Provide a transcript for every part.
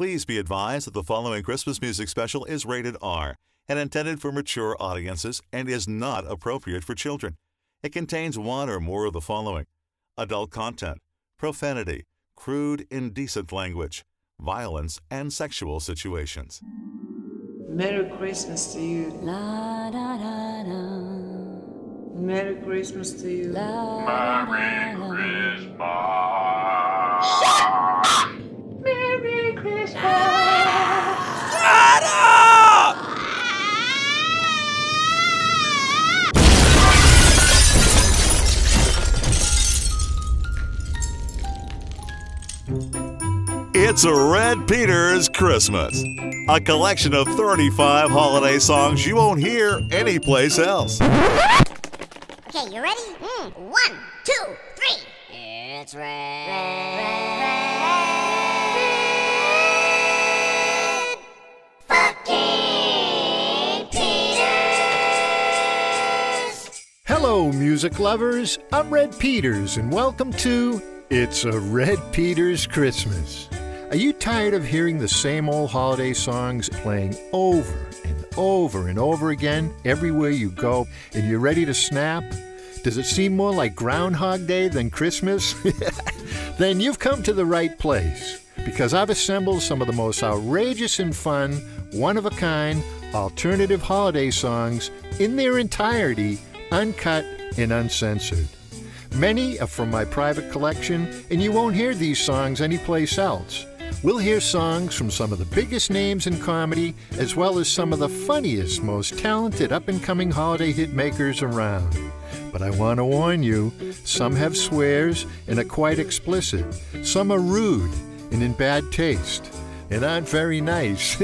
Please be advised that the following Christmas music special is rated R and intended for mature audiences and is not appropriate for children. It contains one or more of the following: adult content, profanity, crude, indecent language, violence, and sexual situations. Merry Christmas to you. La da da da. Merry Christmas to you. Merry Christmas. Merry Christmas. Shut up! It's a Red Peters Christmas, a collection of 35 holiday songs you won't hear anyplace else. Okay, you ready? 1, 2, 3. It's Red fucking Peters. Hello, music lovers. I'm Red Peters, and welcome to It's a Red Peters Christmas. Are you tired of hearing the same old holiday songs playing over and over and over again everywhere you go, and you're ready to snap? Does it seem more like Groundhog Day than Christmas? Then you've come to the right place, because I've assembled some of the most outrageous and fun, one-of-a-kind, alternative holiday songs in their entirety, uncut and uncensored. Many are from my private collection, and you won't hear these songs anyplace else. We'll hear songs from some of the biggest names in comedy, as well as some of the funniest, most talented up-and-coming holiday hit makers around. But I want to warn you, some have swears and are quite explicit. Some are rude and in bad taste and aren't very nice.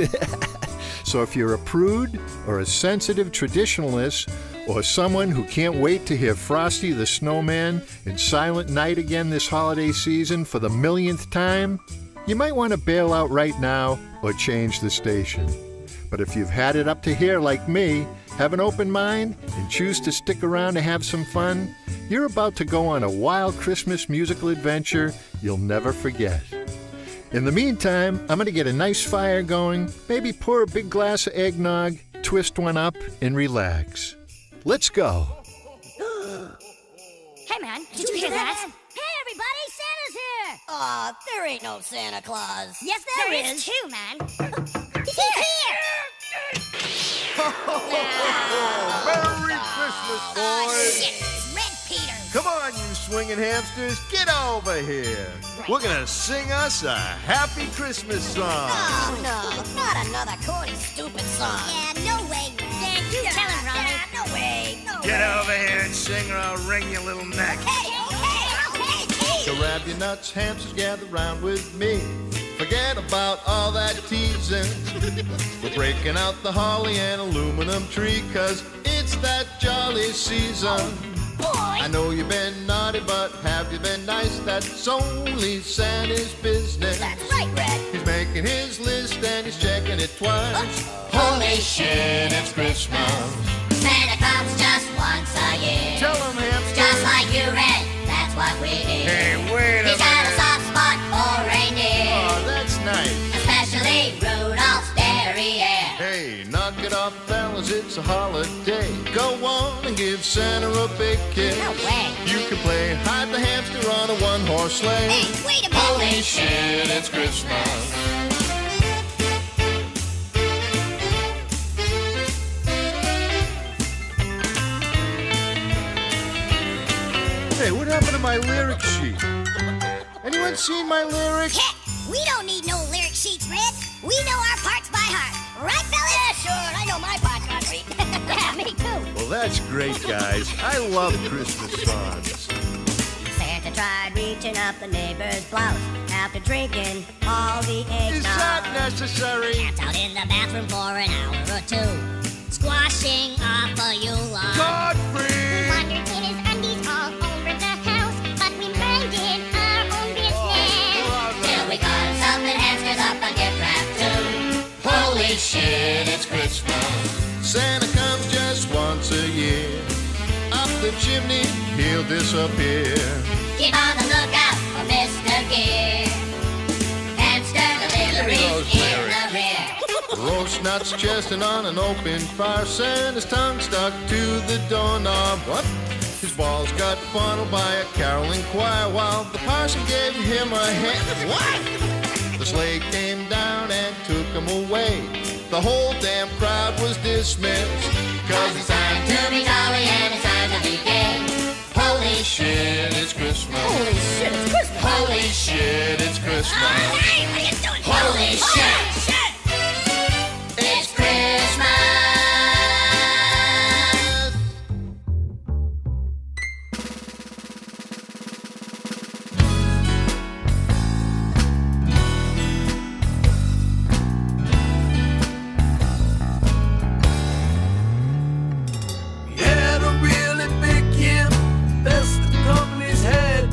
So if you're a prude or a sensitive traditionalist, or someone who can't wait to hear Frosty the Snowman and Silent Night again this holiday season for the millionth time, you might want to bail out right now or change the station. But if you've had it up to here like me, have an open mind, and choose to stick around to have some fun, you're about to go on a wild Christmas musical adventure you'll never forget. In the meantime, I'm going to get a nice fire going, maybe pour a big glass of eggnog, twist one up, and relax. Let's go. Hey, man, did you hear that? Hey, everybody, Santa's here! Aw, there ain't no Santa Claus. Yes, there is too, man. He's here! Merry Christmas, boys. Shit, it's Red Peters. Come on, you swinging hamsters, get over here. We're gonna sing us a happy Christmas song. Oh, no, not another corny, stupid song. Yeah, no way. Yeah, you tell him, Ronnie. No way. No Get way. over here and sing, or I'll wring your little neck. Hey. Grab your nuts, hamsters, gather round with me. Forget about all that teasing. We're breaking out the holly and aluminum tree, 'cause it's that jolly season. Boy. I know you've been naughty, but have you been nice? That's only Santa's business. That's right, Red. He's making his list and he's checking it twice. Holy shit, it's Christmas. Santa comes just once a year. Tell him, hamster. Just like you, Red. That's what we do. Hey, wait a He's got a minute. soft spot for reindeer. Oh, that's nice. Especially Rudolph's derriere. Hey, knock it off, fellas, it's a holiday. Go on and give Santa a big kiss. No way. You can play hide the hamster on a one-horse sleigh. Hey, wait a minute. Holy shit, it's Christmas. Hey, what happened to my lyric sheet? Anyone seen my lyrics? Heck, we don't need no lyric sheets, Red. We know our parts by heart. Right, fellas? Yeah, sure, I know my part, Audrey. Yeah, me too. Well, that's great, guys. I love Christmas songs. Santa tried reaching up the neighbor's blouse after drinking all the eggnog. Is that necessary? Camped out in the bathroom for an hour or two, squashing off a Yule log. Godfrey! Wandered in his undies all over the house, but we minded our own business. Till we caught him something hamsters up a gift wrap too. Holy shit, it's Christmas. Santa comes just once a year. Up the chimney, he'll disappear. Keep on the lookout for Mr. Gear. Hamster deliveries Roast nuts chestnut on an open fire, and his tongue stuck to the doorknob. What? His balls got funneled by a caroling choir while the parson gave him a hand. What? The sleigh came down and took him away. The whole damn crowd was dismissed. 'Cause it's time to be jolly and it's time to be gay. Holy shit, it's Christmas. Holy shit, it's Christmas. Holy shit, it's Christmas. Hey, what are you doing? Holy shit. It's Christmas. We had a really big year, best the company's had.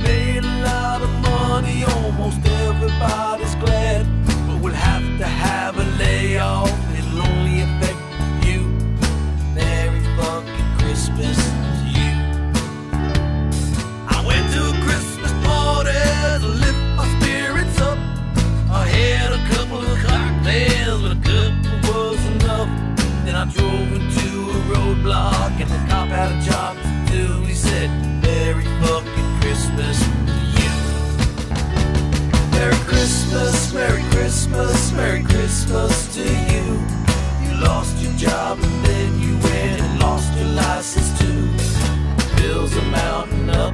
Made a lot of money, almost everybody's glad. But we'll have to have a layoff, it'll only affect you. Merry fucking Christmas to you. I went to a Christmas party to lift my spirits up. I had a couple of cocktails, but a couple was enough. Then I drove into a roadblock and the cop had a job to do. He said, Merry fucking Christmas to you. Merry Christmas, Merry Christmas, Merry Christmas to you. You lost your job and then you went and lost your license too. Bills are mounting up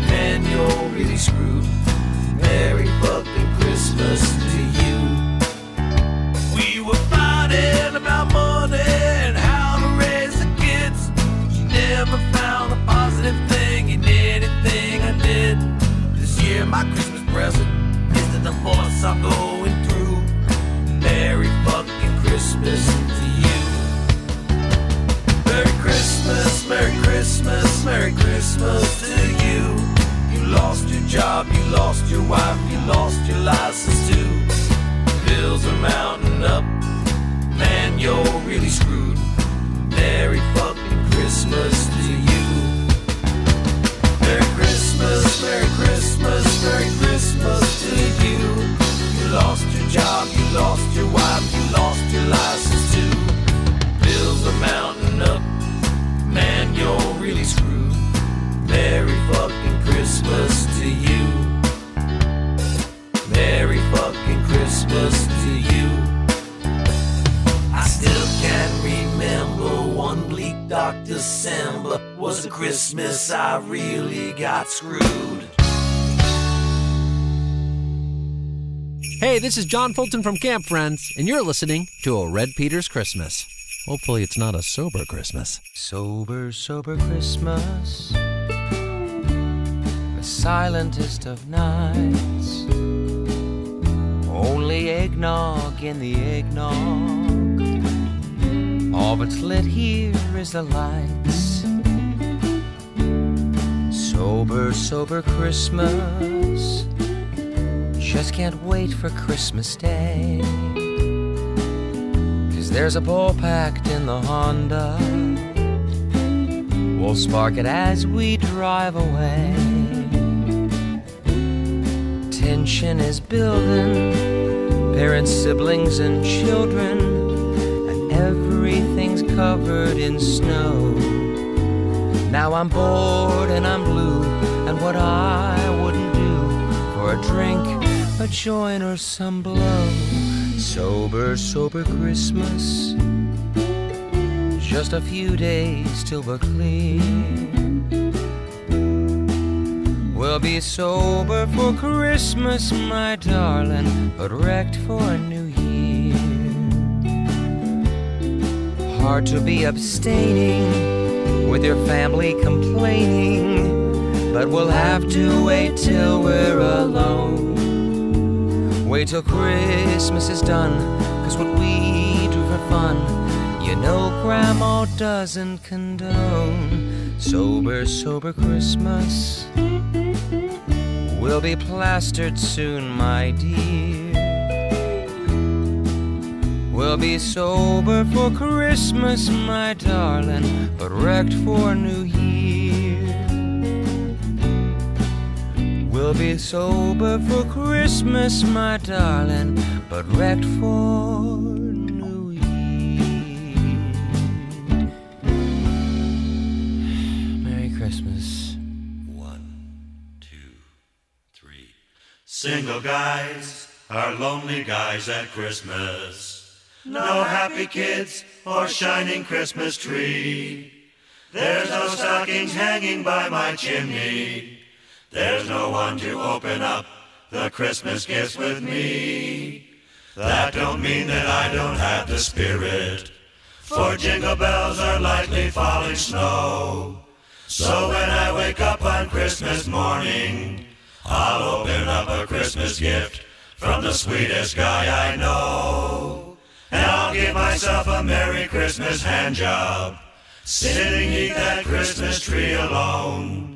and you're really screwed. Merry fucking Christmas to you. We were fighting about money and how to raise the kids. She never found a positive thing in anything I did. This year my Christmas present is the divorce I'm going through. Merry fucking Christmas to you. Merry Christmas, Merry Christmas, Merry Christmas to you. You lost your job, you lost your wife, you lost your license too. Bills are mounting up, man, you're really screwed. Merry fucking Christmas to you. Merry Christmas, Merry Christmas, Merry Christmas to you. You lost your job, you lost your wife, you lost your license too. Bills are mounting up, man, you're really screwed. Merry fucking Christmas to you. Merry fucking Christmas to you. I still can remember one bleak dark December was the Christmas I really got screwed. Hey, this is John Fulton from Camp Friends, and you're listening to A Red Peters Christmas. Hopefully it's not a sober Christmas. Sober, sober Christmas, the silentest of nights. Only eggnog in the eggnog. All that's lit here is the lights. Sober, sober Christmas, just can't wait for Christmas Day. 'Cause there's a ball packed in the Honda. We'll spark it as we drive away. Tension is building, parents, siblings, and children, and everything's covered in snow. Now I'm bored and I'm blue, and what I wouldn't do for a drink, a joint, or some blow. Sober, sober Christmas, just a few days till we're clear. We'll be sober for Christmas, my darling, but wrecked for a new year. Hard to be abstaining with your family complaining, but we'll have to wait till we're alone. Wait till Christmas is done, 'cause what we do for fun, you know Grandma doesn't condone. Sober, sober Christmas, we'll be plastered soon, my dear. We'll be sober for Christmas, my darling, but wrecked for New Year. We'll We'll be sober for Christmas, my darling, but wrecked for New Year. Merry Christmas. 1, 2, 3. Single guys are lonely guys at Christmas. No happy kids or shining Christmas tree. There's no stockings hanging by my chimney. There's no one to open up the Christmas gifts with me. That don't mean that I don't have the spirit, for jingle bells are lightly falling snow. So when I wake up on Christmas morning, I'll open up a Christmas gift from the sweetest guy I know. And I'll give myself a Merry Christmas hand job, sitting neath that Christmas tree alone.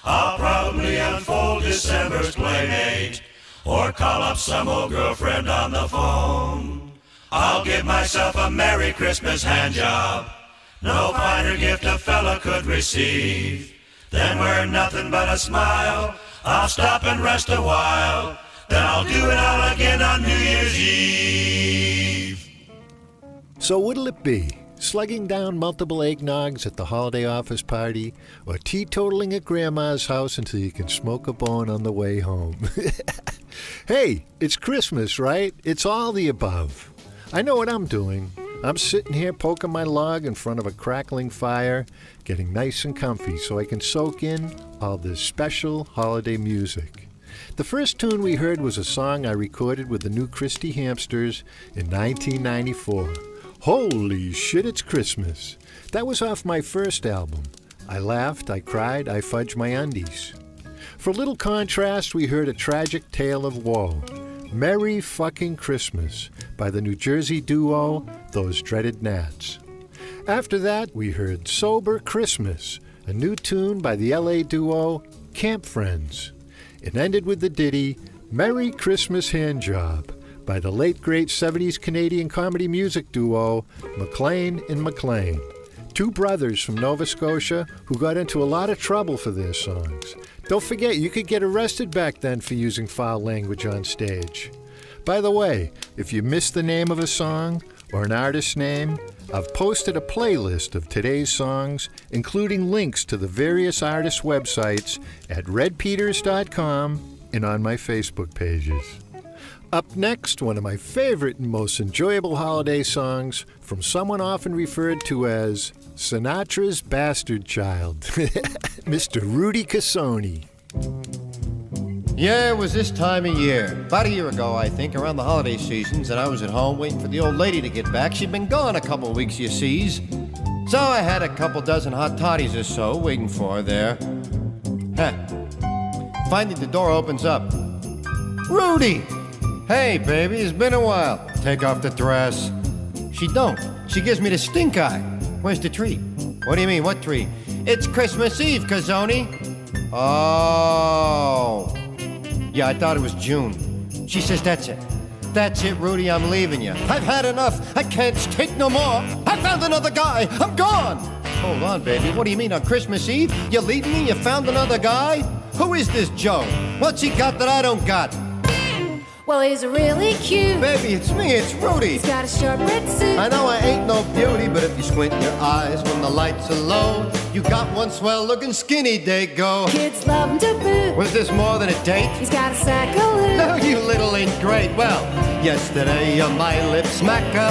I'll probably unfold December's playmate, or call up some old girlfriend on the phone. I'll give myself a Merry Christmas hand job, no finer gift a fella could receive. Then wear nothing but a smile, I'll stop and rest a while, then I'll do it all again on New Year's Eve. So what'll it be? Slugging down multiple eggnogs at the holiday office party, or teetotaling at Grandma's house until you can smoke a bone on the way home? Hey, it's Christmas, right? It's all the above. I know what I'm doing. I'm sitting here poking my log in front of a crackling fire, getting nice and comfy so I can soak in all this special holiday music. The first tune we heard was a song I recorded with the New Christie Hamsters in 1994. Holy shit, it's Christmas. That was off my first album. I laughed, I cried, I fudged my undies. For a little contrast, we heard A Tragic Tale of Woe, Merry Fucking Christmas, by the New Jersey duo Those Dreaded Gnats. After that, we heard Sober Christmas, a new tune by the LA duo Camp Friends. It ended with the ditty Merry Christmas Handjob, by the late great 70s Canadian comedy music duo McLean and McLean, two brothers from Nova Scotia who got into a lot of trouble for their songs. Don't forget, you could get arrested back then for using foul language on stage. By the way, if you missed the name of a song or an artist's name, I've posted a playlist of today's songs, including links to the various artists' websites at redpeters.com and on my Facebook pages. Up next, one of my favorite and most enjoyable holiday songs from someone often referred to as Sinatra's bastard child, Mr. Rudy Cassoni. Yeah, it was this time of year. About a year ago, I think, around the holiday seasons, and I was at home waiting for the old lady to get back. She'd been gone a couple of weeks, you sees. So I had a couple dozen hot toddies or so waiting for her there. Finally, the door opens up. Rudy! Hey, baby, it's been a while. Take off the dress. She don't. She gives me the stink eye. Where's the tree? What do you mean, what tree? It's Christmas Eve, Cazzoni. Oh. Yeah, I thought it was June. She says, that's it. That's it, Rudy, I'm leaving you. I've had enough. I can't take no more. I found another guy. I'm gone. Hold on, baby. What do you mean, on Christmas Eve? You're leaving me? You found another guy? Who is this Joe? What's he got that I don't got? Well, he's really cute. Baby, it's me, it's Rudy. He's got a short red suit. I know I ain't no beauty, but if you squint your eyes when the lights are low, you got one swell-looking skinny Dago. Kids love him to boot. Was this more than a date? He's got a sack of loot. No, you little ingrate. Well, yesterday you're my lip smacker.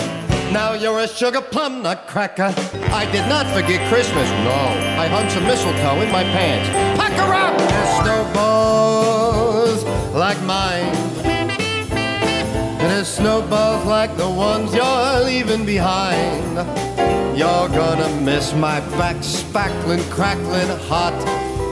Now you're a sugar plum nut cracker. I did not forget Christmas, no. I hung some mistletoe in my pants. Pack her up! There's snowballs like mine. There's snowballs like the ones you're leaving behind. You're gonna miss my back spackling, crackling hot.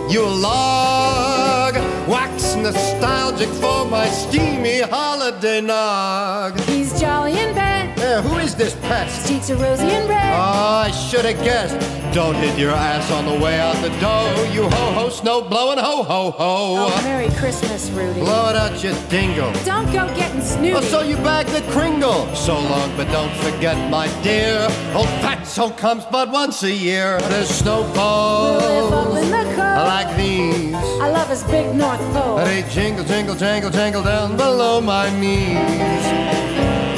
You log, wax nostalgic for my steamy holiday nog. He's jolly in bed. there, who is this pest? Cheeks are rosy and red. Oh, I should have guessed. Don't hit your ass on the way out the door. You ho-ho, snow-blowing ho-ho-ho. Oh, Merry Christmas, Rudy. Blow it out, you dingo. Don't go getting snooty. Oh, so you bagged the Kringle. So long, but don't forget, my dear, old fatso comes but once a year. There's snowballs We live up in the cold. like these. I love his big North Pole. They jingle, jingle, jangle, jangle down below my knees.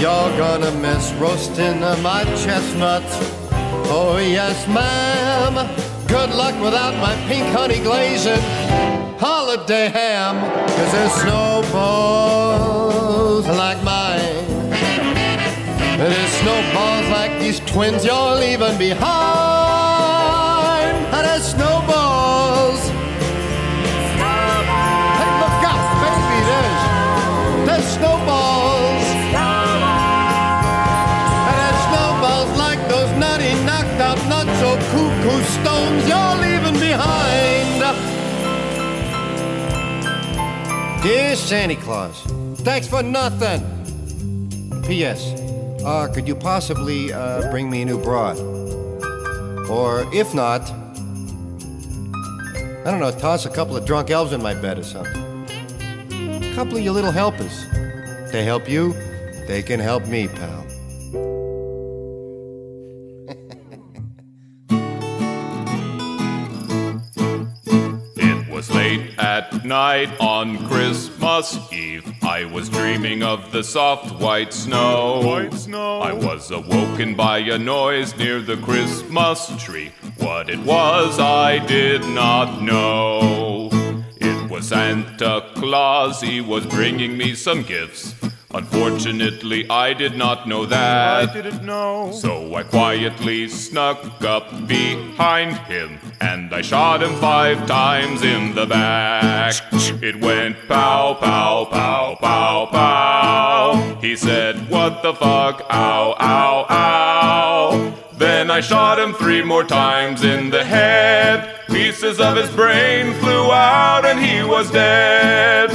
You're gonna miss roasting my chestnuts. Oh yes, ma'am. Good luck without my pink honey glazing holiday ham. 'Cause there's snowballs like mine. There's snowballs like these twins you're leaving behind. And there's snowballs. Hey, look out, baby, there's snowballs. And there's snowballs like those nutty, knocked out, not so cuckoo stones you're leaving behind. Dear Santa Claus, thanks for nothing. P.S. Could you possibly bring me a new broad? Or if not, I don't know, toss a couple of drunk elves in my bed or something. A couple of your little helpers. They help you, they can help me, pal. It was late at night on Christmas Eve. I was dreaming of the soft white snow. I was awoken by a noise near the Christmas tree. What it was, I did not know. It was Santa Claus, he was bringing me some gifts. Unfortunately, I did not know that. I didn't know. So I quietly snuck up behind him, and I shot him 5 times in the back. It went pow, pow, pow, pow, pow. He said, what the fuck, ow, ow, ow. Then I shot him 3 more times in the head. Pieces of his brain flew out and he was dead.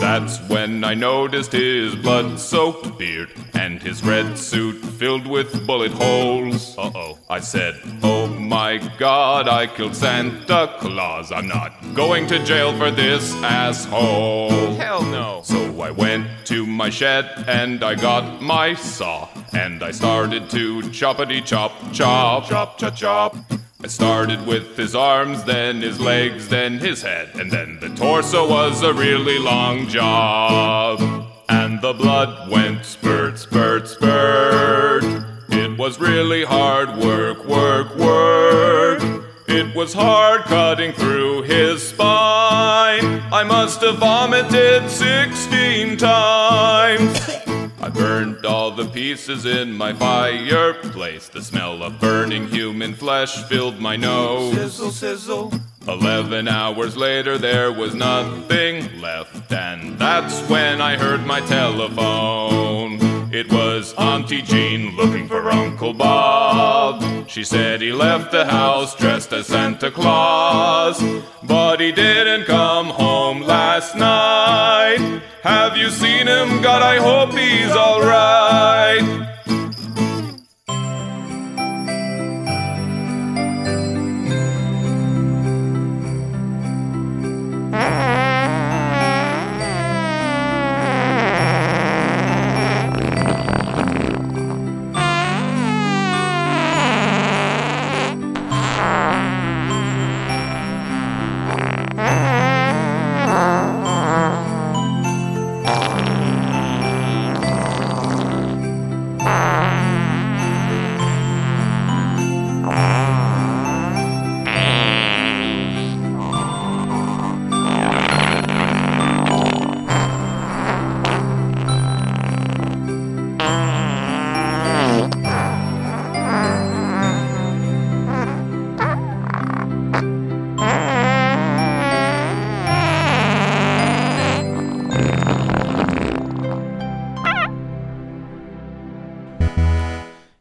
That's when I noticed his blood-soaked beard and his red suit filled with bullet holes. Uh-oh. I said, oh my God, I killed Santa Claus. I'm not going to jail for this asshole. Hell no. So I went to my shed and I got my saw and I started to choppity-chop, chop, chop, chop, chop. I started with his arms, then his legs, then his head, and then the torso was a really long job. And the blood went spurt, spurt, spurt. It was really hard work, work, work. It was hard cutting through his spine. I must have vomited 16 times. I burned all the pieces in my fireplace. The smell of burning human flesh filled my nose. Sizzle, sizzle. 11 hours later there was nothing left, and that's when I heard my telephone. It was Auntie Jean looking for Uncle Bob. She said he left the house dressed as Santa Claus, but he didn't come home last night. Have you seen him? God, I hope he's alright.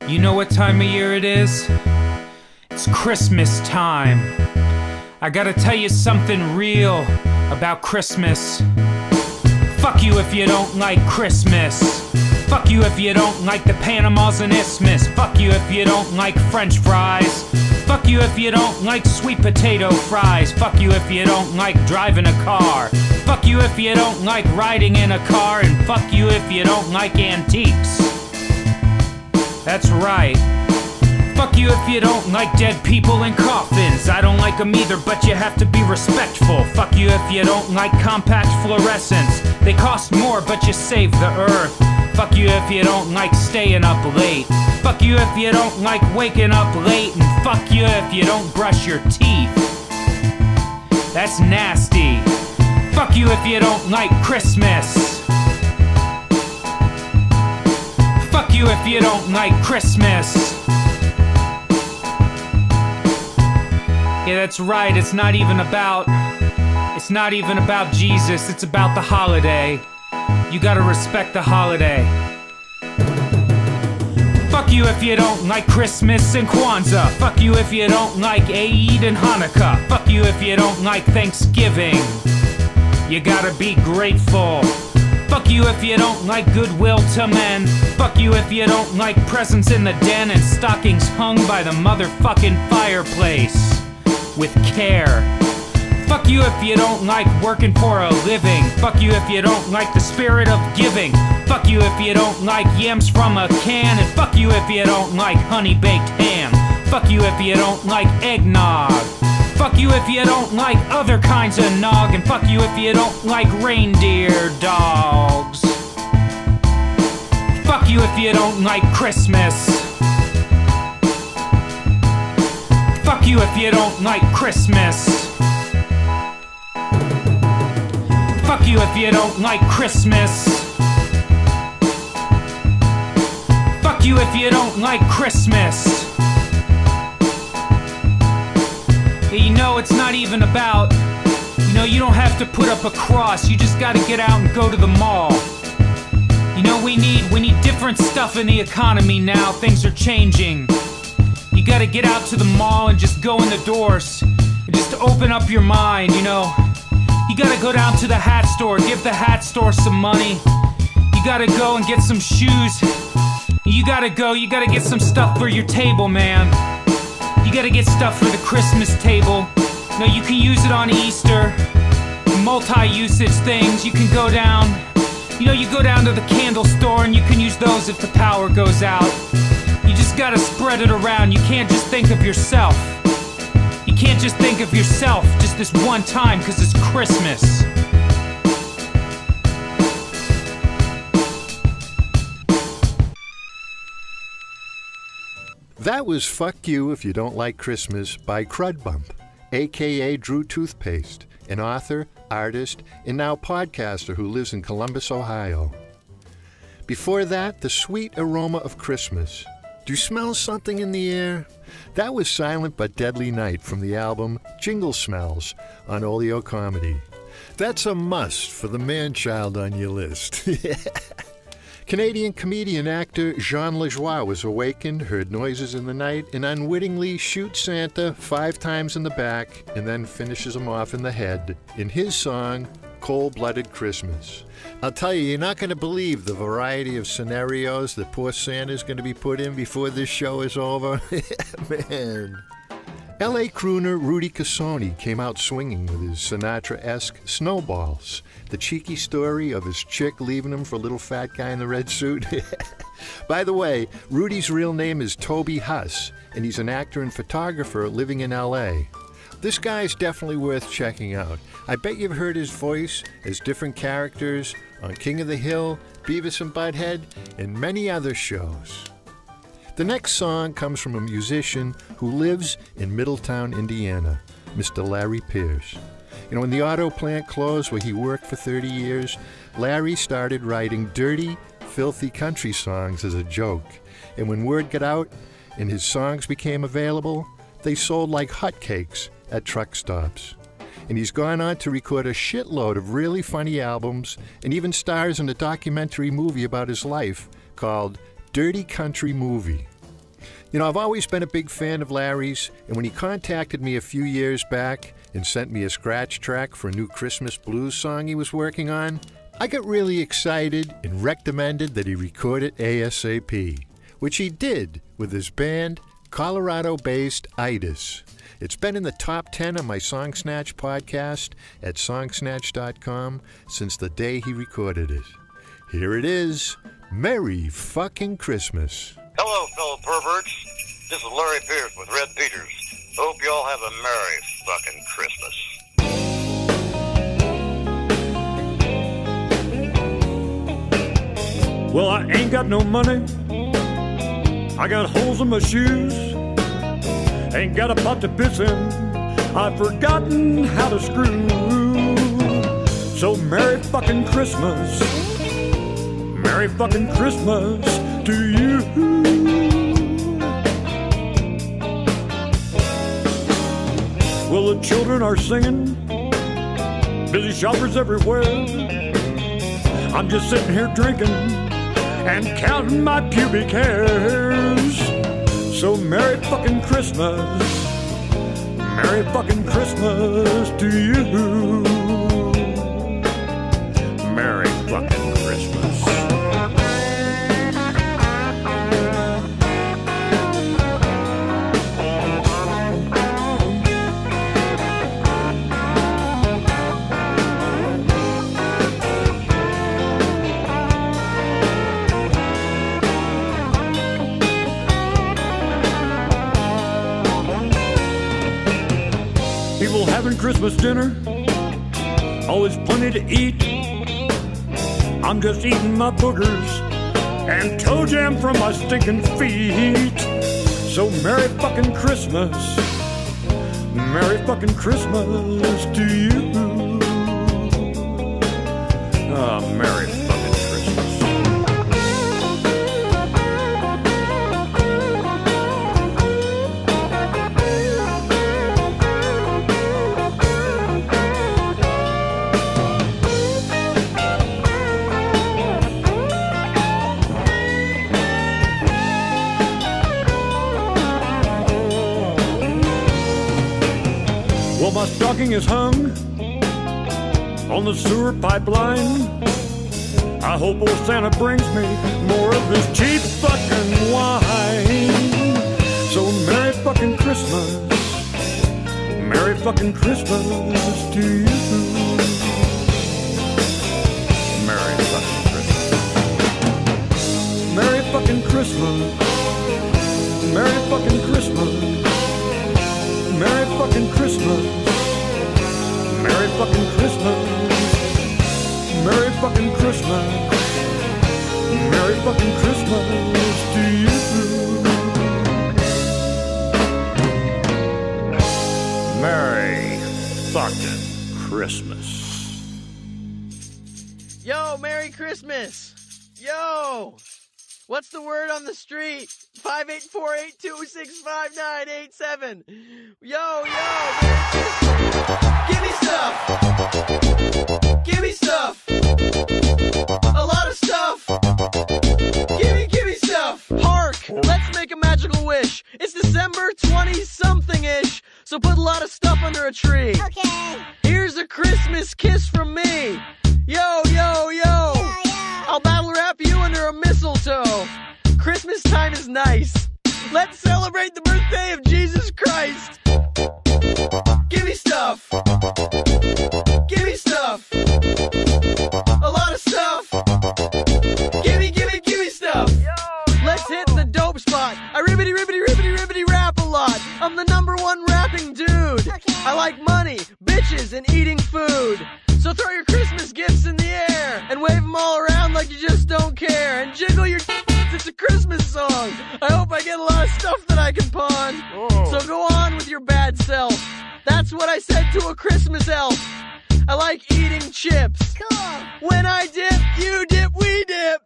You know what time of year it is? It's Christmas time. I gotta tell you something real about Christmas. Fuck you if you don't like Christmas. Fuck you if you don't like the Panamas and Isthmus. Fuck you if you don't like French fries. Fuck you if you don't like sweet potato fries. Fuck you if you don't like driving a car. Fuck you if you don't like riding in a car. And fuck you if you don't like antiques. That's right. Fuck you if you don't like dead people in coffins. I don't like them either, but you have to be respectful. Fuck you if you don't like compact fluorescents. They cost more, but you save the earth. Fuck you if you don't like staying up late. Fuck you if you don't like waking up late. And fuck you if you don't brush your teeth. That's nasty. Fuck you if you don't like Christmas. Fuck you if you don't like Christmas. Yeah, that's right, it's not even about Jesus, it's about the holiday. You gotta respect the holiday. Fuck you if you don't like Christmas and Kwanzaa. Fuck you if you don't like Eid and Hanukkah. Fuck you if you don't like Thanksgiving. You gotta be grateful. Fuck you if you don't like goodwill to men. Fuck you if you don't like presents in the den and stockings hung by the motherfucking fireplace with care. Fuck you if you don't like working for a living. Fuck you if you don't like the spirit of giving. Fuck you if you don't like yams from a can. And fuck you if you don't like honey-baked ham. Fuck you if you don't like eggnog. Fuck you if you don't like other kinds of nog. And fuck you if you don't like reindeer dogs. Fuck you if you don't like Christmas. Fuck you if you don't like Christmas. Fuck you if you don't like Christmas. Fuck you if you don't like Christmas. You know, it's not even about, you don't have to put up a cross. You just gotta get out and go to the mall. You know, we need different stuff in the economy now. Things are changing. You gotta get out to the mall and just go in the doors and just open up your mind, You gotta go down to the hat store, give the hat store some money. You gotta go and get some shoes. You gotta get some stuff for your table, man. You gotta get stuff for the Christmas table. No, you can use it on Easter. Multi-usage things. You can go down, you go down to the candle store and you can use those if the power goes out. You just gotta spread it around. You can't just think of yourself. You can't just think of yourself just this one time because it's Christmas. That was Fuck You If You Don't Like Christmas by Crud Bump, a.k.a. Drew Toothpaste, an author, artist, and now podcaster who lives in Columbus, Ohio. Before that, The Sweet Aroma of Christmas. Do you smell something in the air? That was Silent But Deadly Night from the album Jingle Smells on Oleo Comedy. That's a must for the man-child on your list. Canadian comedian actor Jean Lajoie was awakened, heard noises in the night, and unwittingly shoots Santa 5 times in the back and then finishes him off in the head in his song, Cold-Blooded Christmas. I'll tell you, you're not going to believe the variety of scenarios that poor Santa's going to be put in before this show is over. Man. L.A. crooner Rudy Cassoni came out swinging with his Sinatra-esque Snowballs, the cheeky story of his chick leaving him for a little fat guy in the red suit. By the way, Rudy's real name is Toby Huss, and he's an actor and photographer living in L.A. This guy's definitely worth checking out. I bet you've heard his voice as different characters on King of the Hill, Beavis and Butthead, and many other shows. The next song comes from a musician who lives in Middletown, Indiana, Mr. Larry Pierce. When the auto plant closed where he worked for 30 years, Larry started writing dirty, filthy country songs as a joke. And when word got out and his songs became available, they sold like hotcakes at truck stops. And he's gone on to record a shitload of really funny albums and even stars in a documentary movie about his life called Dirty Country Movie. I've always been a big fan of Larry's, and when he contacted me a few years back and sent me a scratch track for a new Christmas blues song he was working on, I got really excited and recommended that he record it ASAP, which he did with his band, Colorado-based Itis. It's been in the top 10 on my Song Snatch podcast at songsnatch.com since the day he recorded it. Here it is, Merry Fucking Christmas. Hello, fellow perverts. This is Larry Pierce with Red Peters. Hope you all have a Merry Fucking Christmas. Well, I ain't got no money. I got holes in my shoes. Ain't got a pot to piss in. I've forgotten how to screw. So Merry fucking Christmas. Merry fucking Christmas to you. Well, the children are singing. Busy shoppers everywhere. I'm just sitting here drinking and counting my pubic hairs. So Merry fucking Christmas, Merry fucking Christmas to you. Merry fucking Christmas. People having Christmas dinner, always plenty to eat. I'm just eating my boogers and toe jam from my stinking feet. So Merry fucking Christmas, Merry fucking Christmas to you. Merry fucking Well, my stocking is hung on the sewer pipeline. I hope old Santa brings me more of this cheap fucking wine. So Merry fucking Christmas, Merry fucking Christmas to you. Merry fucking Christmas. Merry fucking Christmas. Merry fucking Christmas. Merry fucking Christmas. Merry fucking Christmas. Merry fucking Christmas. Merry fucking Christmas to you. Merry fucking Christmas. Yo, Merry Christmas. Yo. What's the word on the street? 58482658987. Yo, give me stuff. Give me stuff. A lot of stuff. Give me stuff. Hark, let's make a magical wish. It's December 20-something-ish, so put a lot of stuff under a tree. Okay. Here's a Christmas kiss from me. Yo. I'll battle wrap you under a mistletoe. Christmas time is nice. Let's celebrate the birthday of Jesus Christ. Give me stuff. Give me stuff. A lot of stuff. Give me stuff. Let's hit the dope spot. I ribbity rap a lot. I'm the #1 rapping dude. Okay. I like money, bitches, and eating food. So throw your Christmas gifts in the air and wave them all around like you just don't care. And jiggle your it's a Christmas song. I hope I get a lot of stuff that I can pawn. Whoa. So go on with your bad self. That's what I said to a Christmas elf. I like eating chips. Cool. When I dip, you dip, we dip.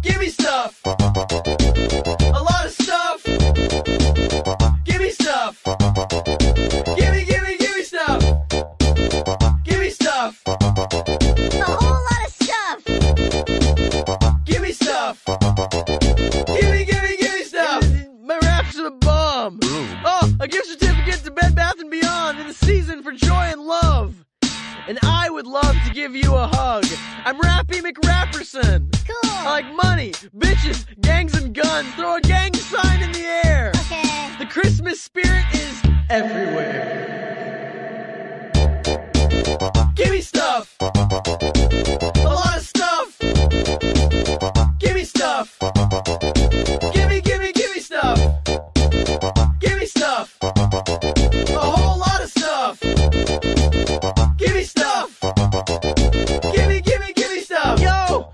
Give me stuff. A lot of stuff. Give me stuff. Give me stuff. Give me stuff. A whole lot of stuff. Give me stuff. Give me stuff. My raps are the bomb. Oh, a gift certificate to Bed Bath & Beyond in the season for joy and love. And I would love to give you a hug. I like money, bitches, gangs, and guns. Throw a gang sign in the air. Okay. The Christmas spirit is everywhere. Give me stuff. A lot of stuff. Give me stuff. Give me stuff. Give me stuff. A whole lot of stuff. Give me stuff. Give me stuff. Yo,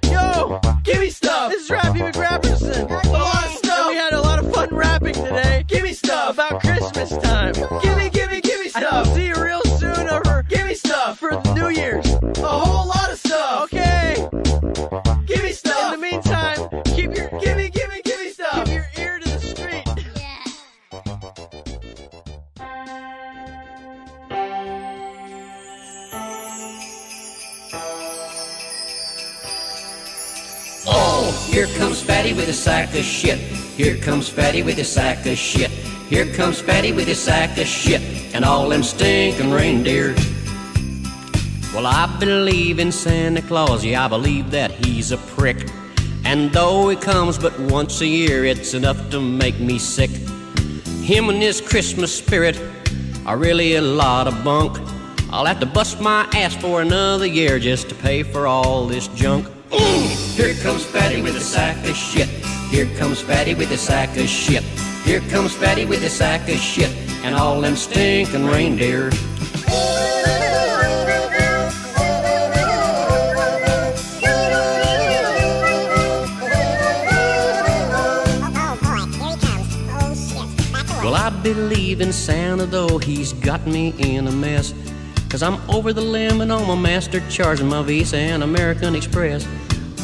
give me stuff. This is Rappy McRapperson. A lot of stuff. And we had a lot of fun rapping today. Give me stuff about Christmas time. Give me stuff. See you real soon over. Give me stuff for New Year's. A whole lot of stuff. Okay. Give me stuff. In the meantime, keep your give me stuff. Keep your ear to the street. Oh, here comes Fatty with a sack of shit. Here comes Fatty with a sack of shit. Here comes Fatty with a sack of shit. And all them stinking reindeer. Well, I believe in Santa Claus, yeah, I believe that he's a prick. And though he comes but once a year, it's enough to make me sick. Him and his Christmas spirit are really a lot of bunk. I'll have to bust my ass for another year just to pay for all this junk. Here comes Fatty with a sack of shit. Here comes Fatty with a sack of shit. Here comes Fatty with a sack of shit. And all them stinking reindeer. Well, I believe in Santa, though he's got me in a mess. 'Cause I'm over the limit on my master charging my Visa and American Express.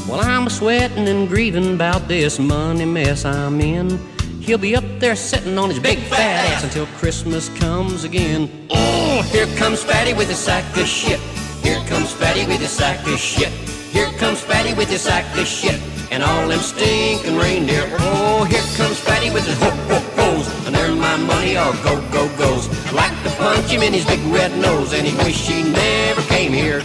Well, I'm sweating and grieving about this money mess I'm in. He'll be up there sitting on his big fat ass until Christmas comes again. Oh, here comes Fatty with a sack of shit. Here comes Fatty with a sack of shit. Here comes Fatty with a sack of shit. And all them stinking reindeer. Oh, here comes Fatty with his ho-ho-hos. And earn my money or go-go-goes. Like to punch him in his big red nose. And he wish he never came here.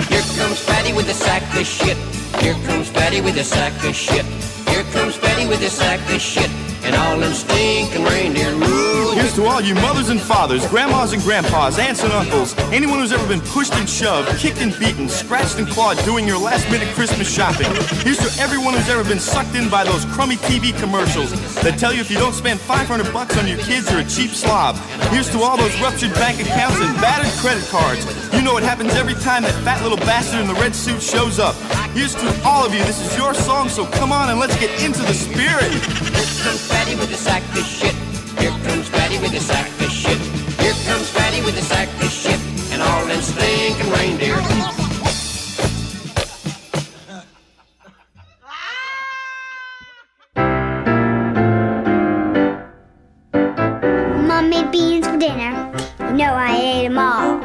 Here comes Fatty with a sack of shit. Here comes Fatty with a sack of shit. Here comes Fatty with a sack of shit. And all them stinking reindeer. Ooh, here's to all you mothers and fathers, grandmas and grandpas, aunts and uncles, anyone who's ever been pushed and shoved, kicked and beaten, scratched and clawed doing your last-minute Christmas shopping. Here's to everyone who's ever been sucked in by those crummy TV commercials that tell you if you don't spend $500 on your kids, you're a cheap slob. Here's to all those ruptured bank accounts and battered credit cards. You know it happens every time that fat little bastard in the red suit shows up. Here's to all of you. This is your song, so come on and let's get into the spirit. Here comes Fatty with a sack of shit. Here comes Fatty with a sack of shit. Here comes Fatty with a sack of shit. And all them stinking reindeer. Mom made beans for dinner. You know I ate them all.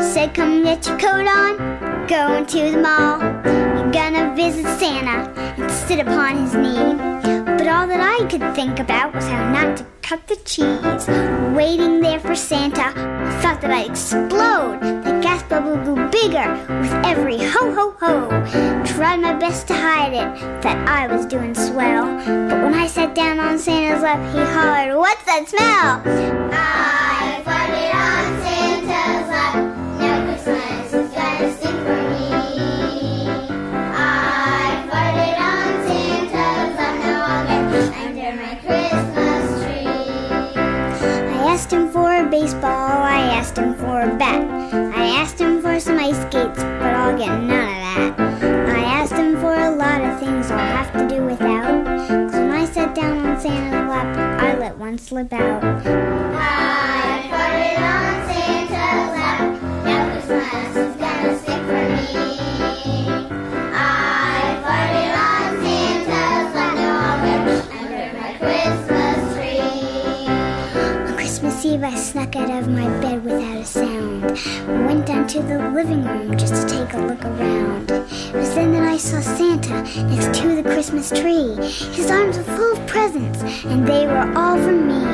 Said come get your coat on. Going to the mall. You're gonna visit Santa and sit upon his knee. But all that I could think about was how not to cut the cheese. Waiting there for Santa, I thought that I'd explode. The gas bubble grew bigger with every ho-ho-ho. Tried my best to hide it, that I was doing swell. But when I sat down on Santa's lap, he hollered, "What's that smell?" I farted on Santa's lap. Now Christmas is gonna sing for me. I farted on Santa's lap. Now I'll get under my Christmas tree. I asked him for a baseball, I asked him for a bat. I asked him for some ice skates, but I'll get none of that. I asked him for a lot of things I'll have to do without. 'Cause when I sat down on Santa's lap, I let one slip out. I farted on Santa's lap. Now Christmas is gonna stick for me. I farted on Santa's lap. Now I'll get under my Christmas tree. On Christmas Eve, I snuck out of my bed without a sound. Went down to the living room just to take a look around. It was then that I saw Santa next to the Christmas tree. His arms were full of presents, and they were all for me.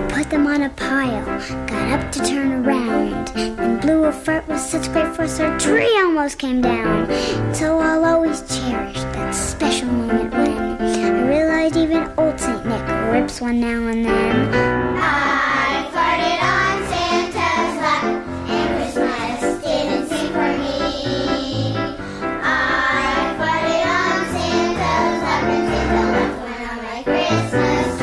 Put them on a pile, got up to turn around, and blew a fart with such great force our tree almost came down. So I'll always cherish that special this one now and then. I farted on Santa's lap, and Christmas didn't sing for me. I farted on Santa's lap, and Santa left one on my Christmas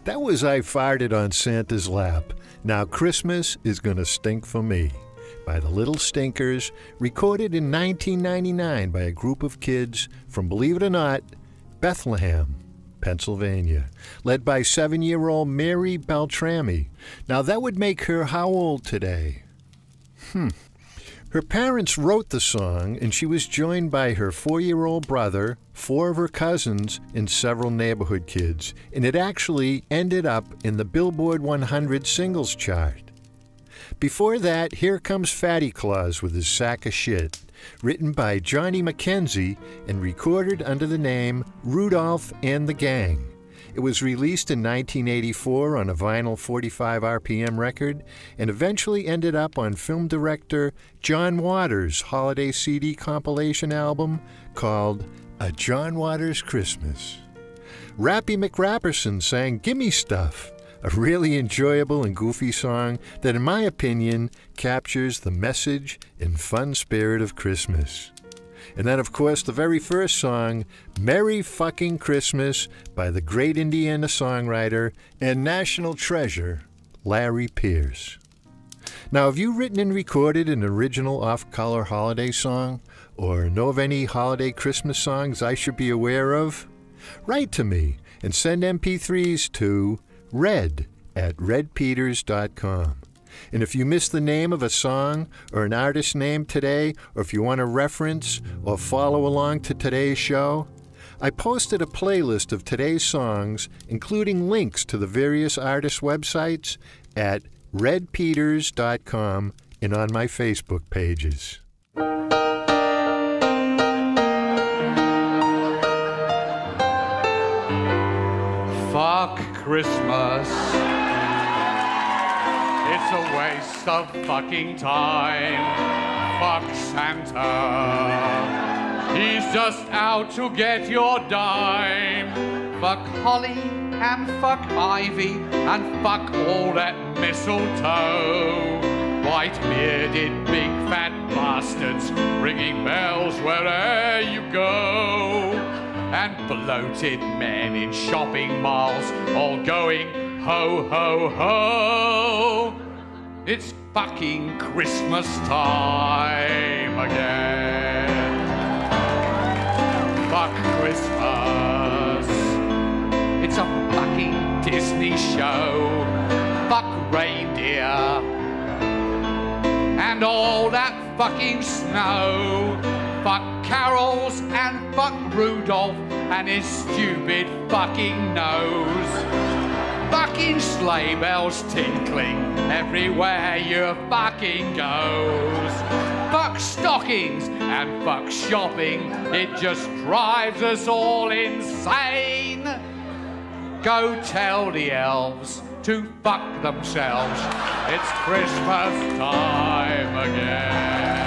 That was I Farted on Santa's Lap. Now Christmas is Gonna Stink for Me by the Little Stinkers, recorded in 1999 by a group of kids from, believe it or not, Bethlehem, Pennsylvania, led by 7-year-old Mary Beltrami. Now that would make her how old today? Her parents wrote the song, and she was joined by her 4-year-old brother, 4 of her cousins, and several neighborhood kids, and it actually ended up in the Billboard 100 singles chart. Before that, here comes Fatty Claus with his sack of shit, written by Johnny McKenzie and recorded under the name Rudolph and the Gang. It was released in 1984 on a vinyl 45 RPM record and eventually ended up on film director John Waters' holiday CD compilation album called A John Waters Christmas. Rappy McRapperson sang Gimme Stuff, a really enjoyable and goofy song that, in my opinion, captures the message and fun spirit of Christmas. And then, of course, the very first song, Merry Fucking Christmas, by the great Indiana songwriter and national treasure, Larry Pierce. Now, have you written and recorded an original off-color holiday song? Or know of any holiday Christmas songs I should be aware of? Write to me and send MP3s to red@redpeters.com. And if you missed the name of a song or an artist name today, or if you want a reference or follow along to today's show, I posted a playlist of today's songs, including links to the various artists' websites at redpeters.com and on my Facebook pages. Fuck Christmas. It's a waste of fucking time. Fuck Santa. He's just out to get your dime. Fuck holly and fuck ivy and fuck all that mistletoe. White-bearded big fat bastards ringing bells wherever you go. And bloated men in shopping malls all going ho, ho, ho. It's fucking Christmas time again. Fuck Christmas. It's a fucking Disney show. Fuck reindeer. And all that fucking snow. Fuck carols and fuck Rudolph and his stupid fucking nose. Fucking sleigh bells tinkling everywhere you fucking goes. Fuck stockings and fuck shopping, it just drives us all insane. Go tell the elves to fuck themselves, it's Christmas time again.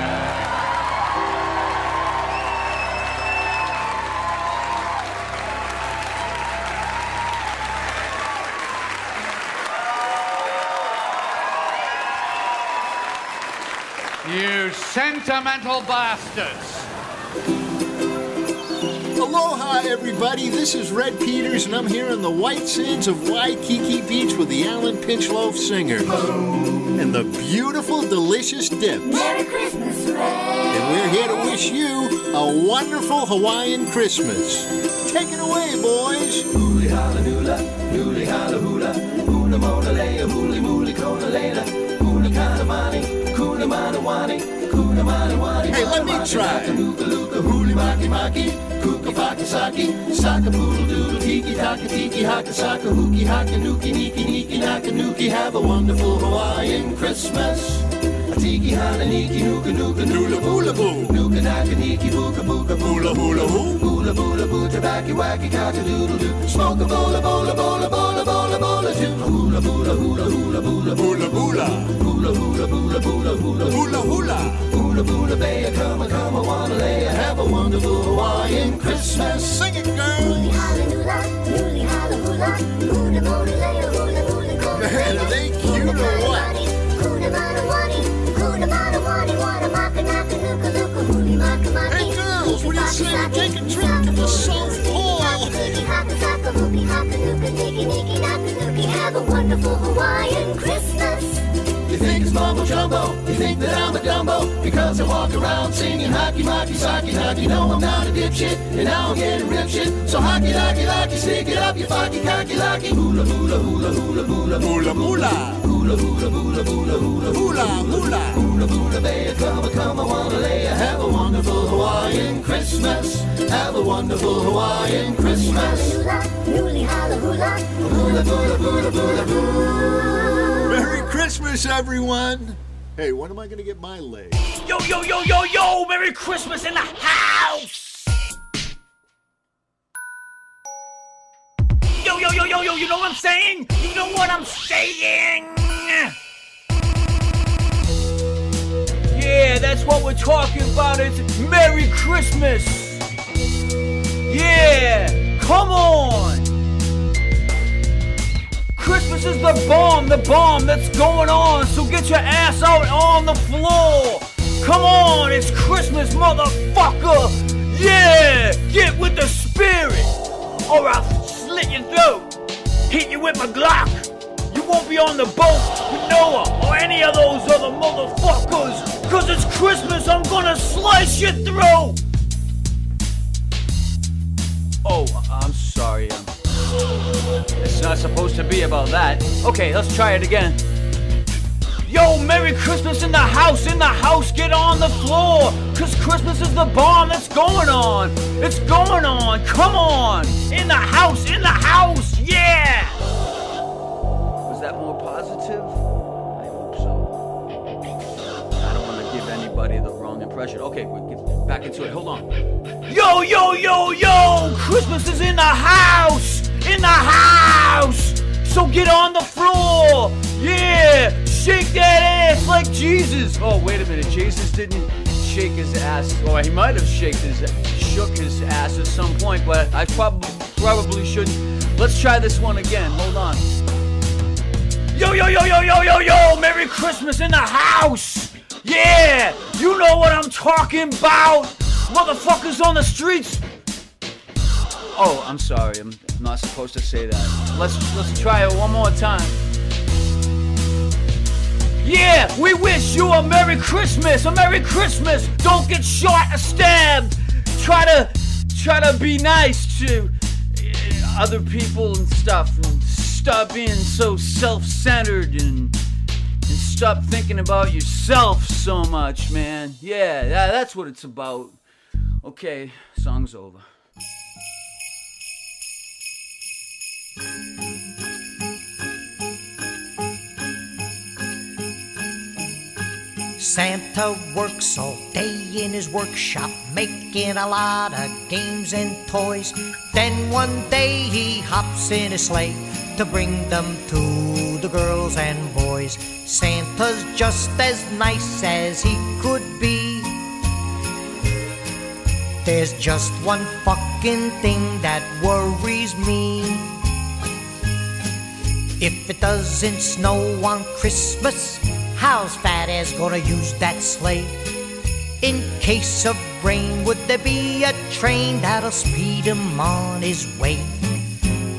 You sentimental bastards. Aloha, everybody. This is Red Peters, and I'm here on the white sands of Waikiki Beach with the Alan Pinchloaf Singers. And the beautiful, delicious Dips. Merry Christmas, Red. And we're here to wish you a wonderful Hawaiian Christmas. Take it away, boys. Hooly holla noola, nooly holla hula, hula mona lea, hooly mooly kona lena, hooly kana mani, kuna mana wani, kuna mana wani. Hey, let me try. Luka luka, hooly maki maki, kuka faki saki, saka poodle doodle, tiki taka tiki haka saka, hooky haka nuki niki niki naka nuki. Have a wonderful Hawaiian Christmas. Tiki hana niki nuka nuka nula bula boo, nuka naka niki buka buka bula hula hoo, bula boo, tobacco wacky cock a doodle doo, smoke a bola bola bola bola bola bola too. hula hula hula hula hula hula hula hula hula hula hula hula hula hula hula bay, come on, come on, wanna lay, have a wonderful Hawaiian Christmas. Sing it, girl. Hula hula, hula hula lay, hula hula. Man, are they cute or what? Hey girls, what do you say we take a trip to the South Pole? Have a wonderful Hawaiian Christmas. You think it's mumbo jumbo? You think that I'm a Dumbo? Because I walk around singing hockey, mocky, socky, hockey. No, I'm not a dipshit, and now I'm getting rip shit. So hockey, locky, locky, stick it up, you fucky, cocky, locky. Hula, hula, hula, hula, hula, hula, hula. Hula, hula, hula, hula, hula, hula, hula. Hula, hula, bay, come, I wanna lay. Have a wonderful Hawaiian Christmas. Have a wonderful Hawaiian Christmas. Hula, hula, hula, hula, hula, hula, hula, hula. Merry Christmas, everyone. Hey, when am I gonna get my leg? Yo, yo, yo, yo, yo! Merry Christmas in the house! Yo, yo, yo, yo, yo, you know what I'm saying? You know what I'm saying? Yeah, that's what we're talking about. It's Merry Christmas! Yeah! Come on! Christmas is the bomb that's going on, so get your ass out on the floor. Come on, it's Christmas, motherfucker. Yeah, get with the spirit, or I'll slit your throat, hit you with my Glock. You won't be on the boat with Noah or any of those other motherfuckers, cause it's Christmas, I'm gonna slice your throat. Oh, I'm sorry, it's not supposed to be about that. Okay, let's try it again. Yo, Merry Christmas in the house, get on the floor. Cause Christmas is the bomb that's going on. It's going on, come on. In the house, yeah. Was that more positive? I hope so. I don't want to give anybody the wrong impression. Okay, we'll get back into it, hold on. Yo, yo, yo, yo, Christmas is in the house. So get on the floor. Yeah, shake that ass like Jesus. Oh, wait a minute, Jesus didn't shake his ass. Oh, he might have shook his ass at some point, but I probably shouldn't. Let's try this one again, hold on. Yo, yo, yo, yo, yo, yo, yo, Merry Christmas in the house. Yeah, you know what I'm talking about. Motherfuckers on the streets. Oh, I'm sorry, I'm not supposed to say that. Let's try it one more time. Yeah, we wish you a Merry Christmas, Don't get shot or stabbed. Try to be nice to other people and stuff, and stop being so self-centered and stop thinking about yourself so much, man. Yeah, that's what it's about. Okay, song's over. Santa works all day in his workshop, making a lot of games and toys. Then one day he hops in his sleigh to bring them to the girls and boys. Santa's just as nice as he could be. There's just one fucking thing that worries me. If it doesn't snow on Christmas, how's Fat Ass gonna use that sleigh? In case of rain, would there be a train that'll speed him on his way?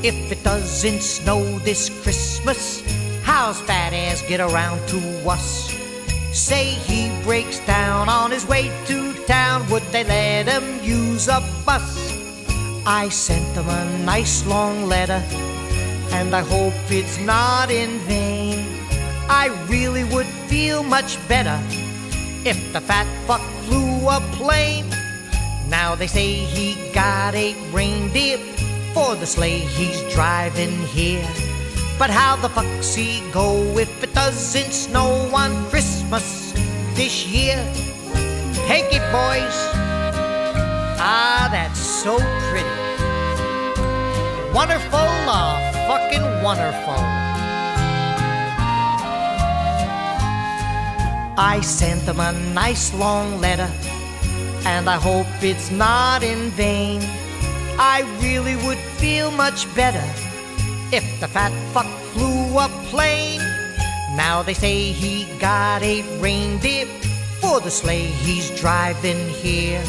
If it doesn't snow this Christmas, how's Fat Ass get around to us? Say he breaks down on his way to town, would they let him use a bus? I sent him a nice long letter, and I hope it's not in vain. I really would feel much better if the fat fuck flew a plane. Now they say he got 8 reindeer for the sleigh he's driving here. But how the fuck's he go if it doesn't snow on Christmas this year? Take it, boys. Ah, that's so pretty. Wonderful, fucking wonderful. I sent him a nice long letter, and I hope it's not in vain. I really would feel much better if the fat fuck flew a plane. Now they say he got a reindeer for the sleigh he's driving here.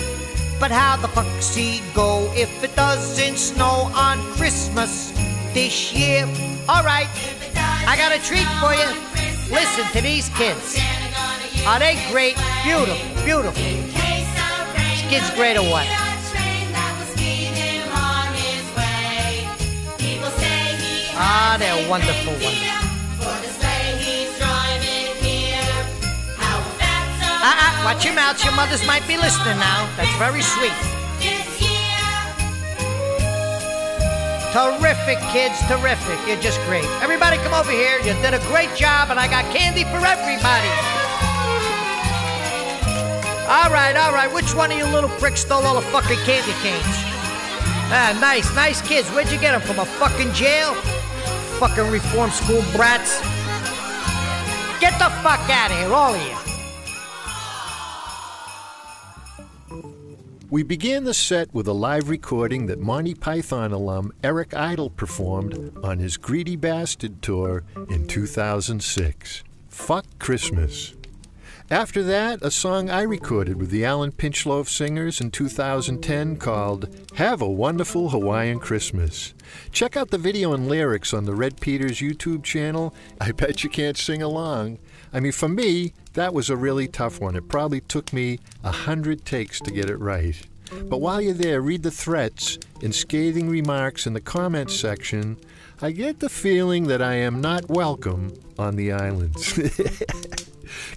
But how the fuck's he go if it doesn't snow on Christmas this year? Alright, I got a treat for you. Listen to these kids. Are they great? Beautiful, beautiful. These kids great or what? Ah, they're wonderful ones. Watch your mouth. Your mothers might be listening now. That's very sweet. Terrific, kids, terrific. You're just great. Everybody come over here. You did a great job, and I got candy for everybody. All right. Which one of you little pricks stole all the fucking candy canes? Ah, nice kids. Where'd you get them? From a fucking jail? Fucking reform school brats. Get the fuck out of here, all of you. We began the set with a live recording that Monty Python alum Eric Idle performed on his Greedy Bastard tour in 2006. Fuck Christmas. After that, a song I recorded with the Alan Pinchloaf Singers in 2010 called Have a Wonderful Hawaiian Christmas. Check out the video and lyrics on the Red Peters YouTube channel. I bet you can't sing along. I mean, for me, that was a really tough one. It probably took me 100 takes to get it right. But while you're there, read the threats and scathing remarks in the comments section. I get the feeling that I am not welcome on the islands.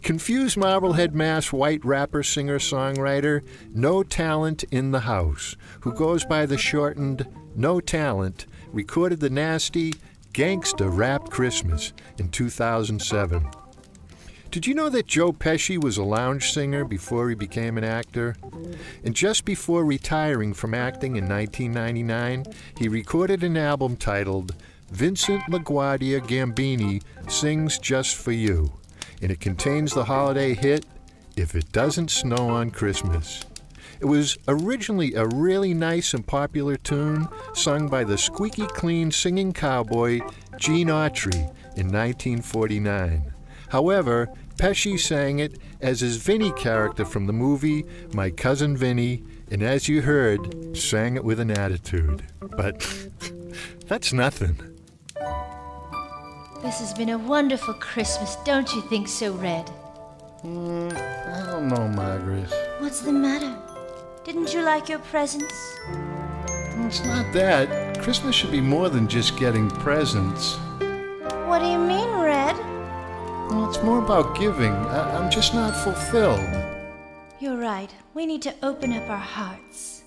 Confused Marblehead Mass white rapper, singer, songwriter, No Talent in the House, who goes by the shortened No Talent, recorded the nasty Gangsta Rap Christmas in 2007. Did you know that Joe Pesci was a lounge singer before he became an actor? And just before retiring from acting in 1999, he recorded an album titled Vincent LaGuardia Gambini Sings Just For You, and it contains the holiday hit, If It Doesn't Snow on Christmas. It was originally a really nice and popular tune sung by the squeaky clean singing cowboy Gene Autry in 1949. However, Pesci sang it as his Vinny character from the movie My Cousin Vinny, and as you heard, sang it with an attitude. But that's nothing. This has been a wonderful Christmas, don't you think so, Red? I don't know, Margaret. What's the matter? Didn't you like your presents? Well, it's not that. Christmas should be more than just getting presents. What do you mean, Red? Well, it's more about giving. I'm just not fulfilled. You're right. We need to open up our hearts.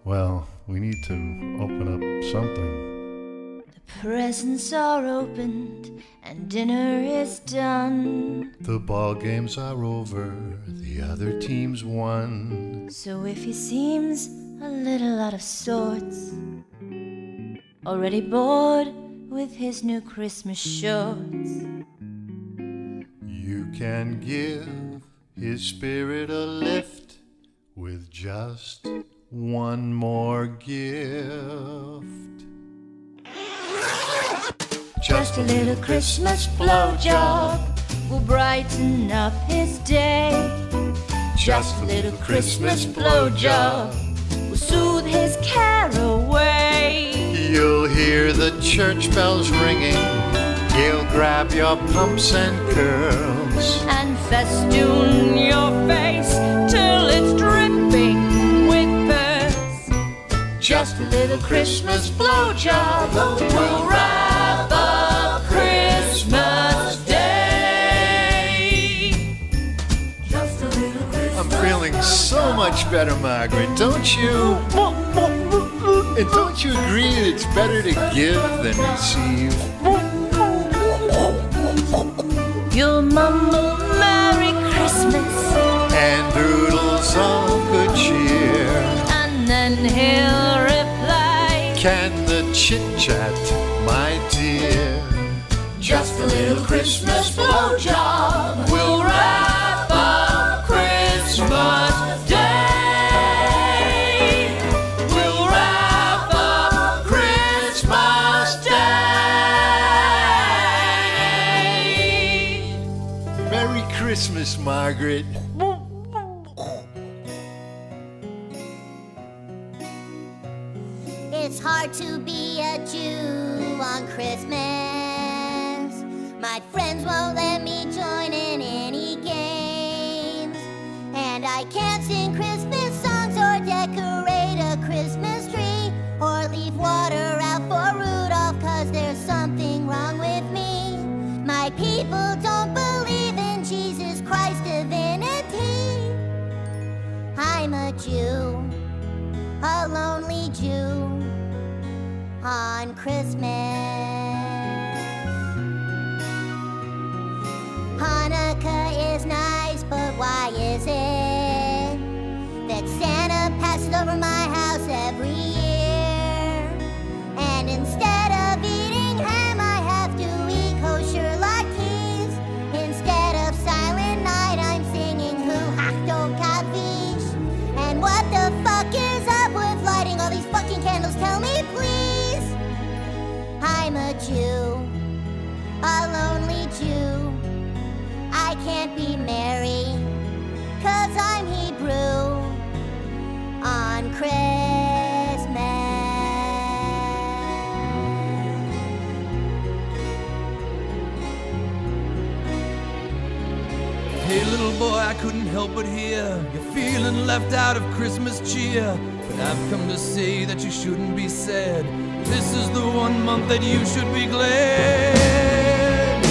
Well, we need to open up something. The presents are opened and dinner is done. The ball games are over. The other team's won. So if he seems a little out of sorts, already bored with his new Christmas shorts, you can give his spirit a lift with just one more gift. Just a little Christmas blowjob will brighten up his day. Just a little Christmas blowjob will soothe his care away. You'll hear the church bells ringing. He'll grab your pumps and curls and festoon your face till it's dripping with pearls. Just a little Christmas blowjob will wrap up Christmas Day. Just a little Christmas. I'm feeling so much better, Margaret, don't you? And don't you agree that it's better to give than receive? You'll mumble Merry Christmas and doodles of good cheer, and then he'll reply, can the chit-chat, my dear? Just a little Christmas blowjob will wrap Christmas, Margaret. It's hard to be a Jew on Christmas. My friends won't let me join in any games. And I can't sing Christmas songs or decorate a Christmas tree or leave water out for Rudolph, 'cause there's something wrong with me. My people don't believe in Jesus Christ's divinity. I'm a Jew, a lonely Jew on Christmas. Hanukkah is nice, but why is it that Santa passes over my house every year? And instead of eating ham, I have to eat kosher latkes. Instead of Silent Night, I'm singing Hu Hachto Kavish. And what the fuck is up with lighting all these fucking candles? Tell me, please. I'm a Jew, a lonely Jew. I can't be merry, 'cause I'm Hebrew on Christmas. Hey little boy, I couldn't help but hear you're feeling left out of Christmas cheer. But I've come to say that you shouldn't be sad. This is the one month that you should be glad.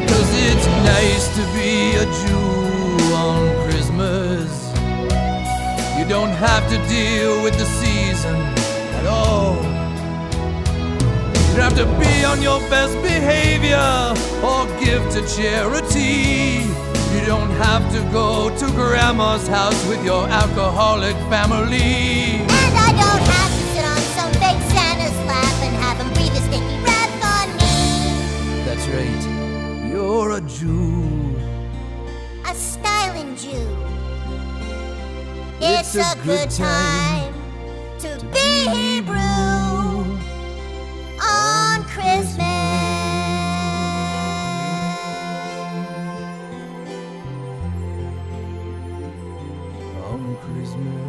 'Cause it's nice to be a Jew on Christmas. You don't have to deal with the season at all. You don't have to be on your best behavior or give to charity. You don't have to go to grandma's house with your alcoholic family. And I don't have to sit on some fake Santa's lap and have him breathe his stinky breath on me. That's right, you're a Jew. A styling Jew. It's a good time to be Hebrew on Christmas. On Christmas.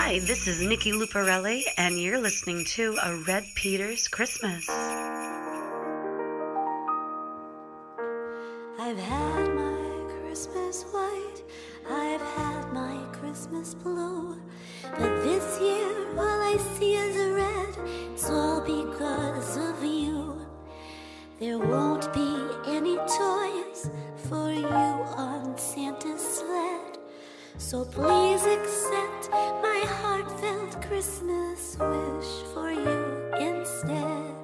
Hi, this is Nikki Luparelli, and you're listening to A Red Peters Christmas. I've had my Christmas white, I've had my Christmas blue, but this year all I see is red. It's all because of you. There won't be any toys for you on Santa's sled, so please accept my heartfelt Christmas wish for you instead.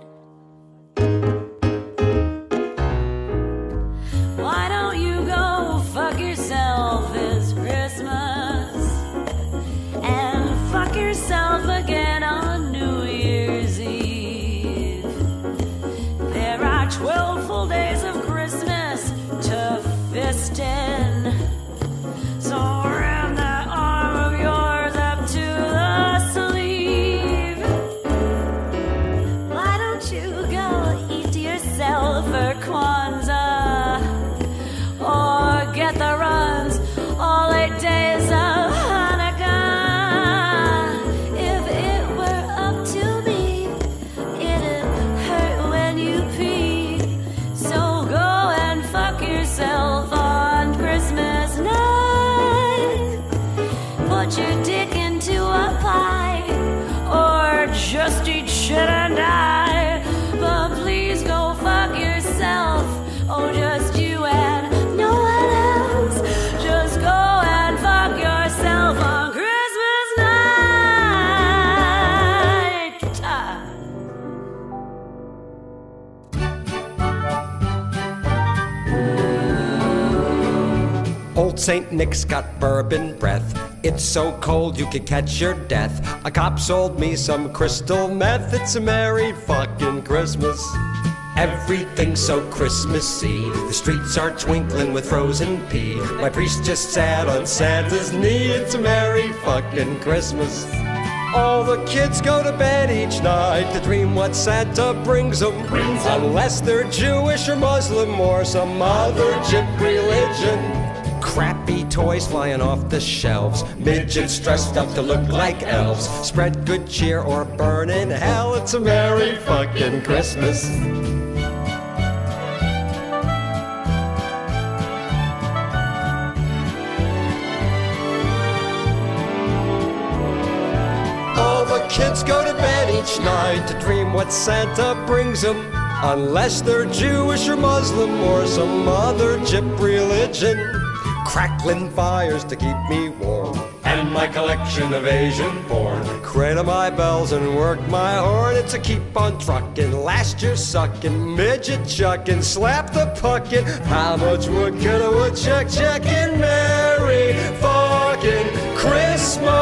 Why don't you go fuck yourself this Christmas and fuck yourself again on New Year's Eve? There are 12 full days of Christmas to fist in, so ram that arm of yours up to the sleeve. Why don't you go eat yourself for Kwanzaa, or get the runs all 8 days of Hanukkah? If it were up to me, it'd hurt when you pee. So go and fuck yourself on Christmas night. Put your dick into a pie, or just eat shit and die. But please go fuck yourself. Oh, just you and no one else. Just go and fuck yourself on Christmas night. Old St. Nick's got bourbon breath. It's so cold you could catch your death. A cop sold me some crystal meth. It's a merry fucking Christmas. Everything's so Christmassy. The streets are twinkling with frozen pea. My priest just sat on Santa's knee. It's a merry fucking Christmas. All the kids go to bed each night to dream what Santa brings them. Unless they're Jewish or Muslim or some other gyp religion. Crappy toys flying off the shelves, midgets dressed up to look like elves. Spread good cheer or burn in hell. It's a merry fucking Christmas. All the kids go to bed each night to dream what Santa brings them. Unless they're Jewish or Muslim or some other gyp religion. Crackling fires to keep me warm, and my collection of Asian porn. Cradle my bells and work my horn. It's a keep on truckin', last year suckin', midget chuckin', slap the puckin'. How much wood could a woodchuck chuckin'? Merry fucking Christmas!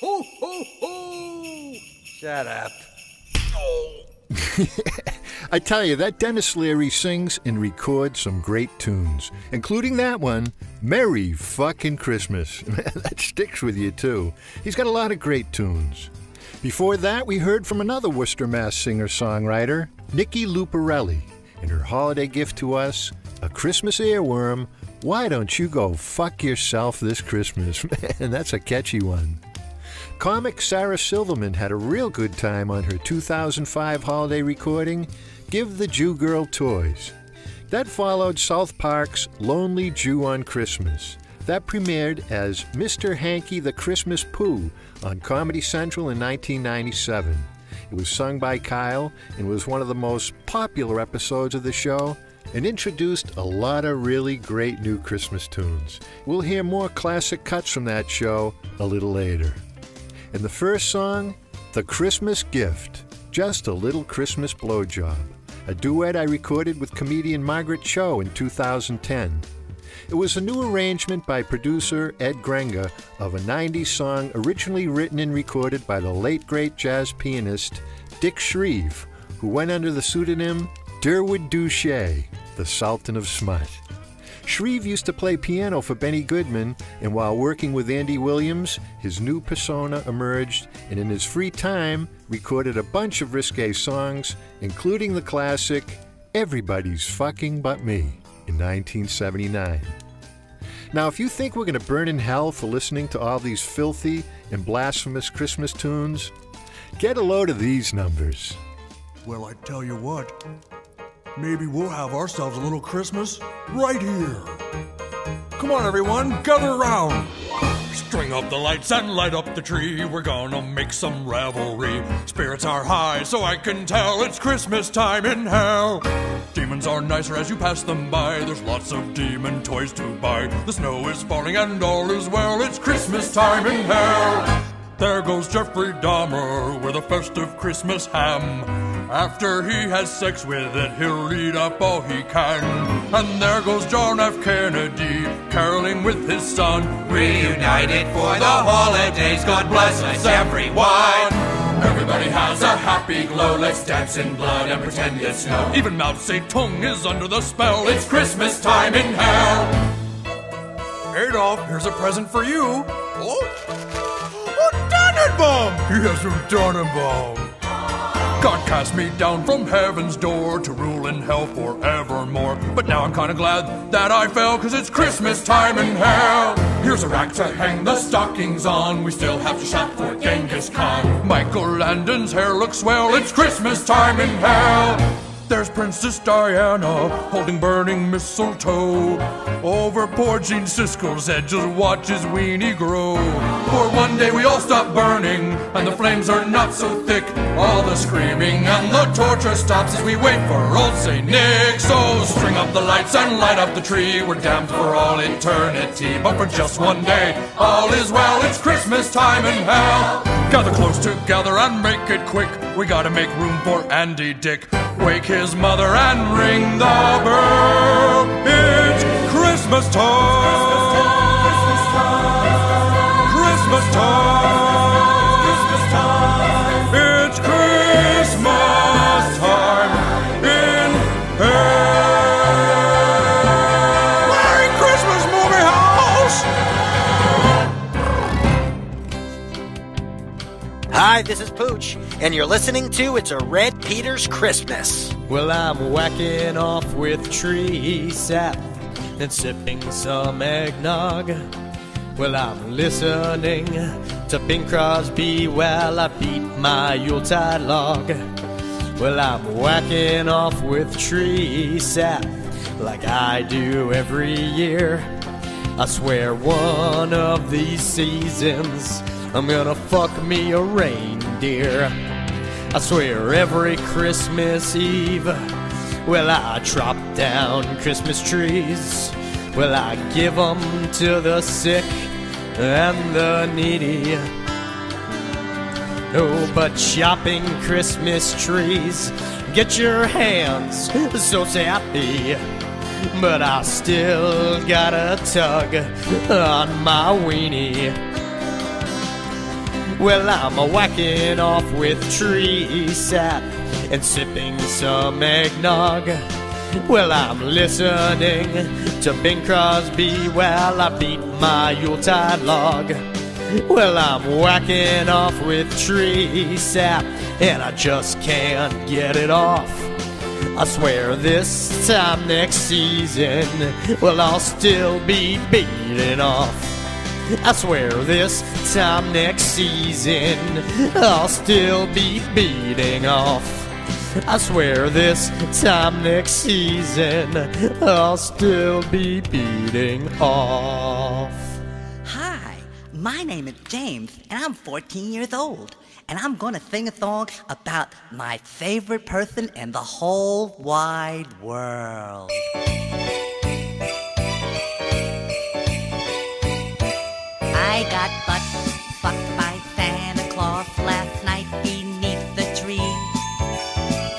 Ho, ho, ho! Shut up. I tell you, that Dennis Leary sings and records some great tunes, including that one, Merry Fucking Christmas. That sticks with you, too. He's got a lot of great tunes. Before that, we heard from another Worcester, Mass. singer-songwriter, Nikki Luparelli, and her holiday gift to us, a Christmas earworm, Why Don't You Go Fuck Yourself This Christmas? Man, that's a catchy one. Comic Sarah Silverman had a real good time on her 2005 holiday recording, Give the Jew Girl Toys. That followed South Park's Lonely Jew on Christmas. That premiered as Mr. Hanky the Christmas Pooh on Comedy Central in 1997. It was sung by Kyle and was one of the most popular episodes of the show and introduced a lot of really great new Christmas tunes. We'll hear more classic cuts from that show a little later. And the first song, The Christmas Gift, Just a Little Christmas Blowjob, a duet I recorded with comedian Margaret Cho in 2010. It was a new arrangement by producer Ed Grenga of a 90s song originally written and recorded by the late great jazz pianist Dick Shreve, who went under the pseudonym Durwood Douchet, the Sultan of Smut. Shreve used to play piano for Benny Goodman, and while working with Andy Williams, his new persona emerged, and in his free time, recorded a bunch of risque songs, including the classic Everybody's Fucking But Me in 1979. Now, if you think we're going to burn in hell for listening to all these filthy and blasphemous Christmas tunes, get a load of these numbers. Well, I tell you what, maybe we'll have ourselves a little Christmas right here. Come on, everyone, gather around. String up the lights and light up the tree. We're gonna make some revelry. Spirits are high, so I can tell it's Christmas time in hell. Demons are nicer as you pass them by. There's lots of demon toys to buy. The snow is falling and all is well. It's Christmas time in hell. There goes Jeffrey Dahmer with a festive Christmas ham. After he has sex with it, he'll eat up all he can. And there goes John F. Kennedy, caroling with his son. Reunited for the holidays, God bless us everyone. Everybody has a happy glow, let's dance in blood and pretend it's snow. Even Mao Zedong is under the spell. It's Christmas time in hell. Adolf, here's a present for you. Oh, Tannenbaum! He has no Tannenbaum. God cast me down from heaven's door to rule in hell forevermore. But now I'm kinda glad that I fell, 'cause it's Christmas time in hell. Here's a rack to hang the stockings on. We still have to shop for Genghis Khan. Michael Landon's hair looks swell. It's Christmas time in hell. There's Princess Diana holding burning mistletoe over poor Gene Siskel's head. Just watch his weenie grow. For one day we all stop burning and the flames are not so thick. All the screaming and the torture stops as we wait for old St. Nick. So string up the lights and light up the tree. We're damned for all eternity, but for just one day all is well. It's Christmas time in hell. Gather close together and make it quick. We gotta make room for Andy Dick. Wake his mother and ring the bell. It's Christmas time. Christmas time. Christmas time. Christmas time. It's Christmas time in hell. Merry Christmas, movie house. Hi, this is Pooch, and you're listening to It's a Red Peters Christmas. Well, I'm whacking off with tree sap and sipping some eggnog. Well, I'm listening to Bing Crosby while I beat my Yuletide log. Well, I'm whacking off with tree sap like I do every year. I swear one of these seasons I'm gonna fuck me a reindeer. I swear every Christmas Eve, well, I chop down Christmas trees. Well, I give them to the sick and the needy. Oh, but chopping Christmas trees, get your hands so sappy. But I still got a tug on my weenie. Well, I'm a-whacking off with tree sap and sipping some eggnog. Well, I'm listening to Bing Crosby while I beat my Yuletide log. Well, I'm whacking off with tree sap and I just can't get it off. I swear this time next season, well, I'll still be beating off. I swear this time next season I'll still be beating off. I swear this time next season I'll still be beating off. Hi, my name is James and I'm 14 years old. And I'm gonna sing a song about my favorite person in the whole wide world. I got fucked by Santa Claus last night beneath the tree.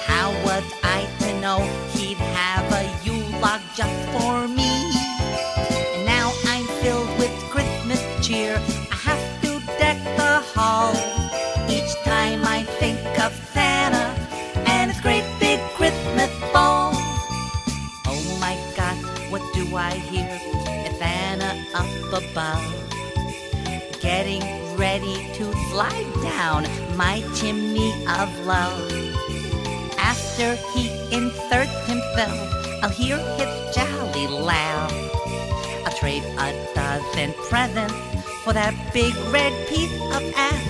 How was I to know he'd have a Yule log just for me? And now I'm filled with Christmas cheer. I have to deck the hall. Each time I think of Santa and his great big Christmas ball. Oh my God, what do I hear? It's Santa up above, getting ready to slide down my chimney of love. After he inserts himself, I'll hear his jolly laugh. I'll trade a dozen presents for that big red piece of ass.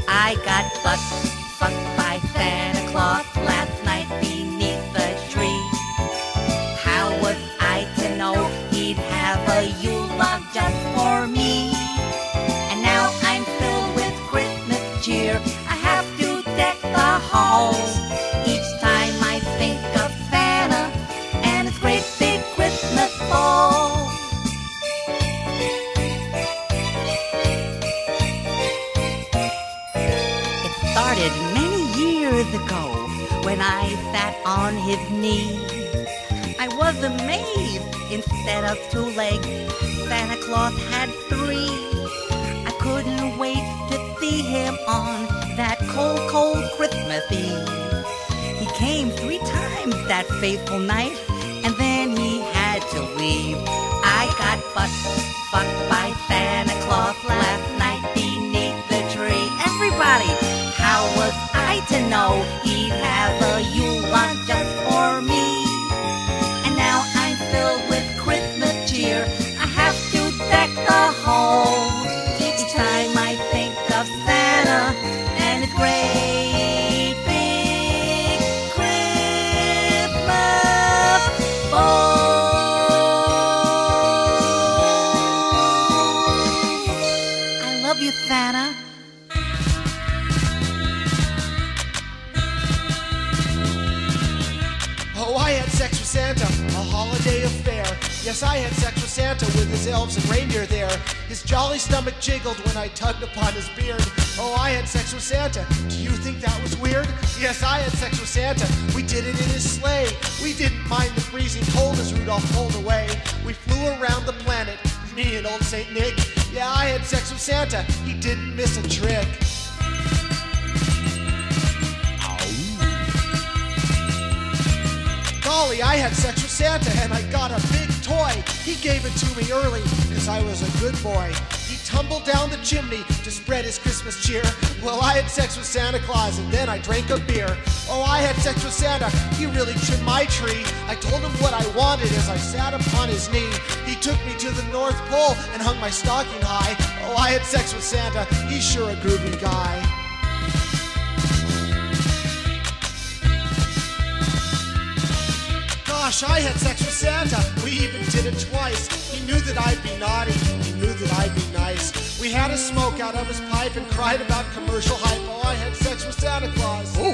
I got fucked by Santa Claus last night beneath the tree. How was I to know he'd have a Yule log just for me? And now I'm filled with Christmas cheer. I have to deck the halls each time I think of Santa and his great big Christmas ball. It started many years ago when I sat on his knee. I was amazed, instead of 2 legs, Santa Claus had 3. I couldn't wait to see him on that cold, cold Christmas Eve. He came 3 times that fateful night, and then he had to leave. I got fucked by Santa Claus last night beneath the tree. Everybody, how was I to know he'd have a Yule log just for me? And now I'm filled with Christmas cheer. I have to deck the hall each time I think of Santa and his great big Christmas ball. I love you, Santa. Oh, I had sex with Santa, a holiday affair. Yes, I had sex with Santa with his elves and reindeer there. His jolly stomach jiggled when I tugged upon his beard. Oh, I had sex with Santa. Do you think that was weird? Yes, I had sex with Santa. We did it in his sleigh. We didn't mind the freezing cold as Rudolph pulled away. We flew around the planet, me and old Saint Nick. Yeah, I had sex with Santa. He didn't miss a trick. Golly, I had sex with Santa and I got a big toy. He gave it to me early, cause I was a good boy. He tumbled down the chimney to spread his Christmas cheer. Well, I had sex with Santa Claus and then I drank a beer. Oh, I had sex with Santa, he really trimmed my tree. I told him what I wanted as I sat upon his knee. He took me to the North Pole and hung my stocking high. Oh, I had sex with Santa, he's sure a groovy guy. Gosh, I had sex with Santa. We even did it twice. He knew that I'd be naughty. He knew that I'd be nice. We had a smoke out of his pipe and cried about commercial hype. Oh, I had sex with Santa Claus. Oh.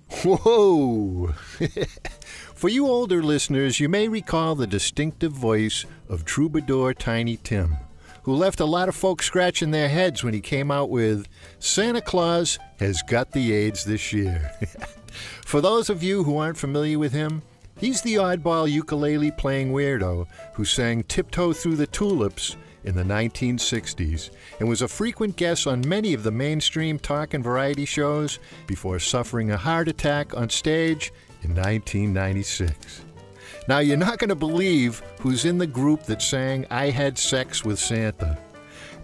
Whoa! For you older listeners, you may recall the distinctive voice of troubadour Tiny Tim, who left a lot of folks scratching their heads when he came out with Santa Claus Has Got the AIDS This Year. For those of you who aren't familiar with him, he's the oddball ukulele-playing weirdo who sang Tiptoe Through the Tulips in the 1960s and was a frequent guest on many of the mainstream talk and variety shows before suffering a heart attack on stage in 1996. Now, you're not going to believe who's in the group that sang I Had Sex with Santa.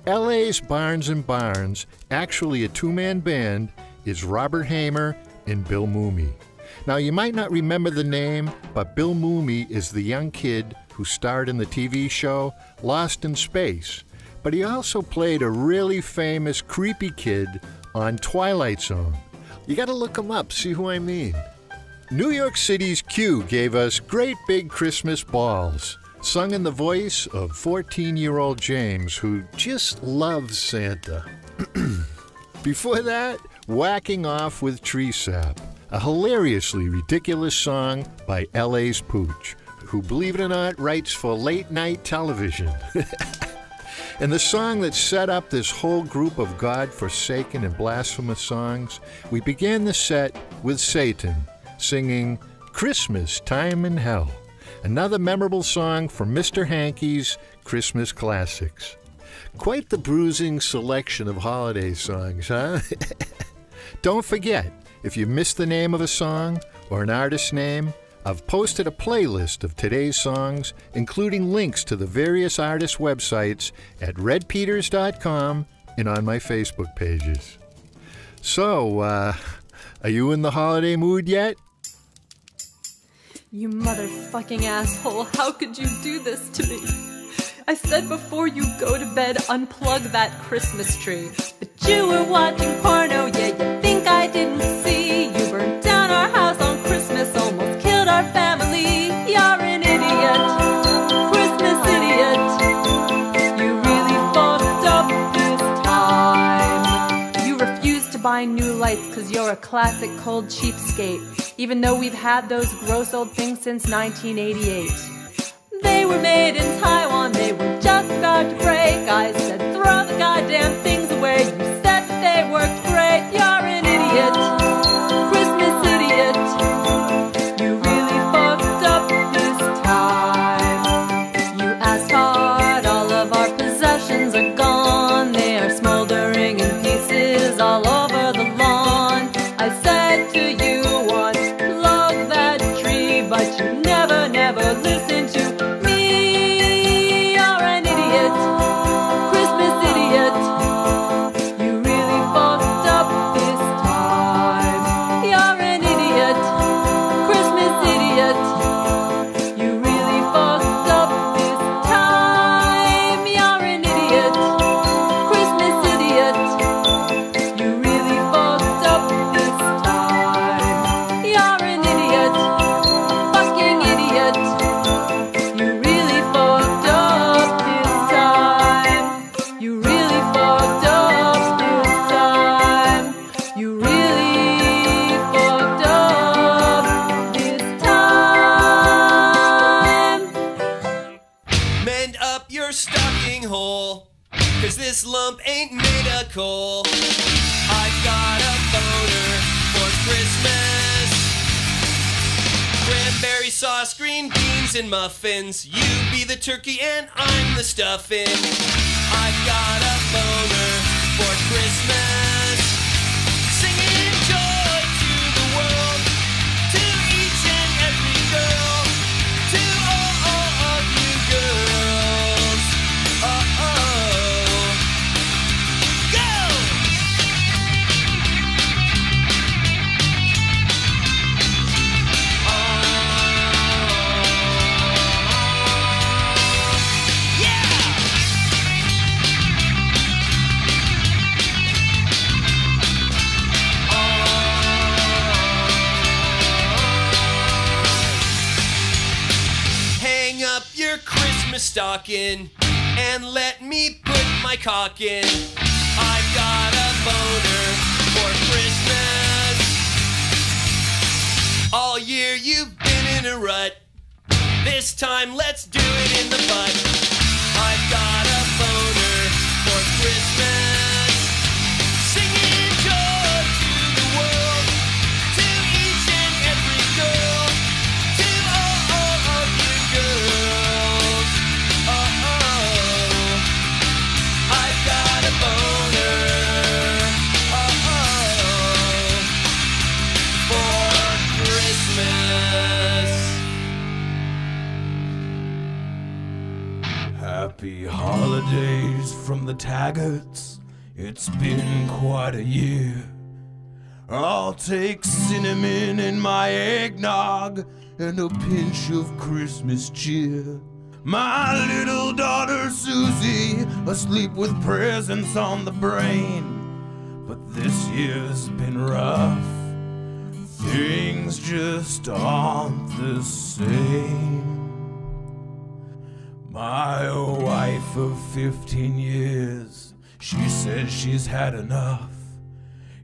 LA's Barnes & Barnes, actually a two-man band, is Robert Hamer and Bill Mooney. Now, you might not remember the name, but Bill Mooney is the young kid who starred in the TV show Lost in Space, but he also played a really famous creepy kid on Twilight Zone. You gotta look him up, see who I mean. New York City's Q gave us Great Big Christmas Balls, sung in the voice of 14-year-old James, who just loves Santa. Before that, Whacking Off with Tree Sap, a hilariously ridiculous song by LA's Pooch, who, believe it or not, writes for late-night television. And the song that set up this whole group of God-forsaken and blasphemous songs, we began the set with Satan singing Christmas Time in Hell, another memorable song from Mr. Hankey's Christmas Classics. Quite the bruising selection of holiday songs, huh? Don't forget, if you missed the name of a song or an artist's name, I've posted a playlist of today's songs, including links to the various artists' websites at redpeters.com and on my Facebook pages. So, are you in the holiday mood yet? You motherfucking asshole, how could you do this to me? I said before you go to bed, unplug that Christmas tree. But you were watching porno, yeah, you think I didn't see. You burned down our house on Christmas, almost killed our family. You're an idiot, Christmas idiot. You really fucked up this time. You refused to buy new lights cause you're a classic cold cheapskate, even though we've had those gross old things since 1988. They were made in Taiwan, they were just about to break. I said throw the goddamn things away, you said that they worked great. You're an idiot, Christmas idiot. You really fucked up this time. You asked hard, all of our possessions are gone. They are smoldering in pieces all over the lawn. I said to you once, plug that tree, but you never listened to me. You're an idiot, Christmas idiot. You really fucked up this time. You're an idiot, Christmas idiot. You really fucked up this time. You're an idiot, Christmas idiot. You really fucked up this time. You're an idiot, fucking idiot. You really fucked up this time. You really fucked up this time. You really fucked up this time. Mend up your stocking hole, cause this lump ain't made of coal. I've got a boner for Christmas. Cranberry sauce, green beans, and muffins. You be the turkey and I'm the stuffing. I've got a boner for Christmas. Singing joy to the world, to each and every girl, to all of you girls. Go! Hang up your Christmas stocking and let me put my cock in. I've got a boner for Christmas. All year you've been in a rut. This time let's do it in the butt. I've got a boner for Christmas. Singing joy to the world, to each and every girl, to all of you girls. Oh, I've got a boner. For Christmas. Happy holidays from the Taggarts. It's been quite a year. I'll take cinnamon in my eggnog and a pinch of Christmas cheer. My little daughter Susie, asleep with presents on the brain. But this year's been rough. Things just aren't the same. My wife of 15 years, she says she's had enough.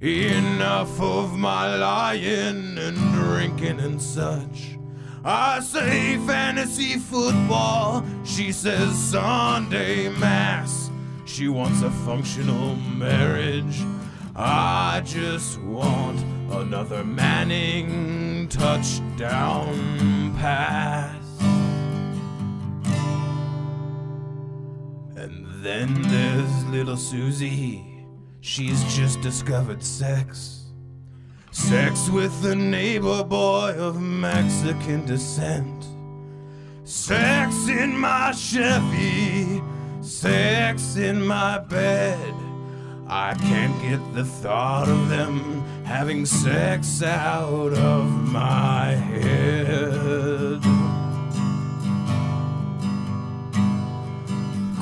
Enough of my lying and drinking and such. I say fantasy football, she says Sunday mass. She wants a functional marriage. I just want another Manning touchdown pass. And then there's little Susie. She's just discovered sex. Sex with a neighbor boy of Mexican descent. Sex in my Chevy. Sex in my bed. I can't get the thought of them having sex out of my head.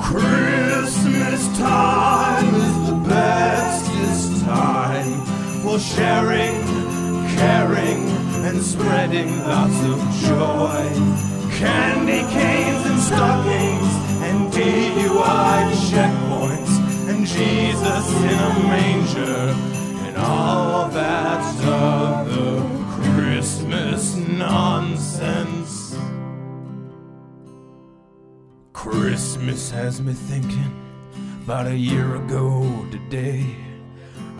Christmas time is the bestest time for sharing, caring, and spreading lots of joy. Candy canes and stockings and DUI checkpoints and Jesus in a manger and all that other Christmas nonsense. Christmas has me thinking about a year ago today.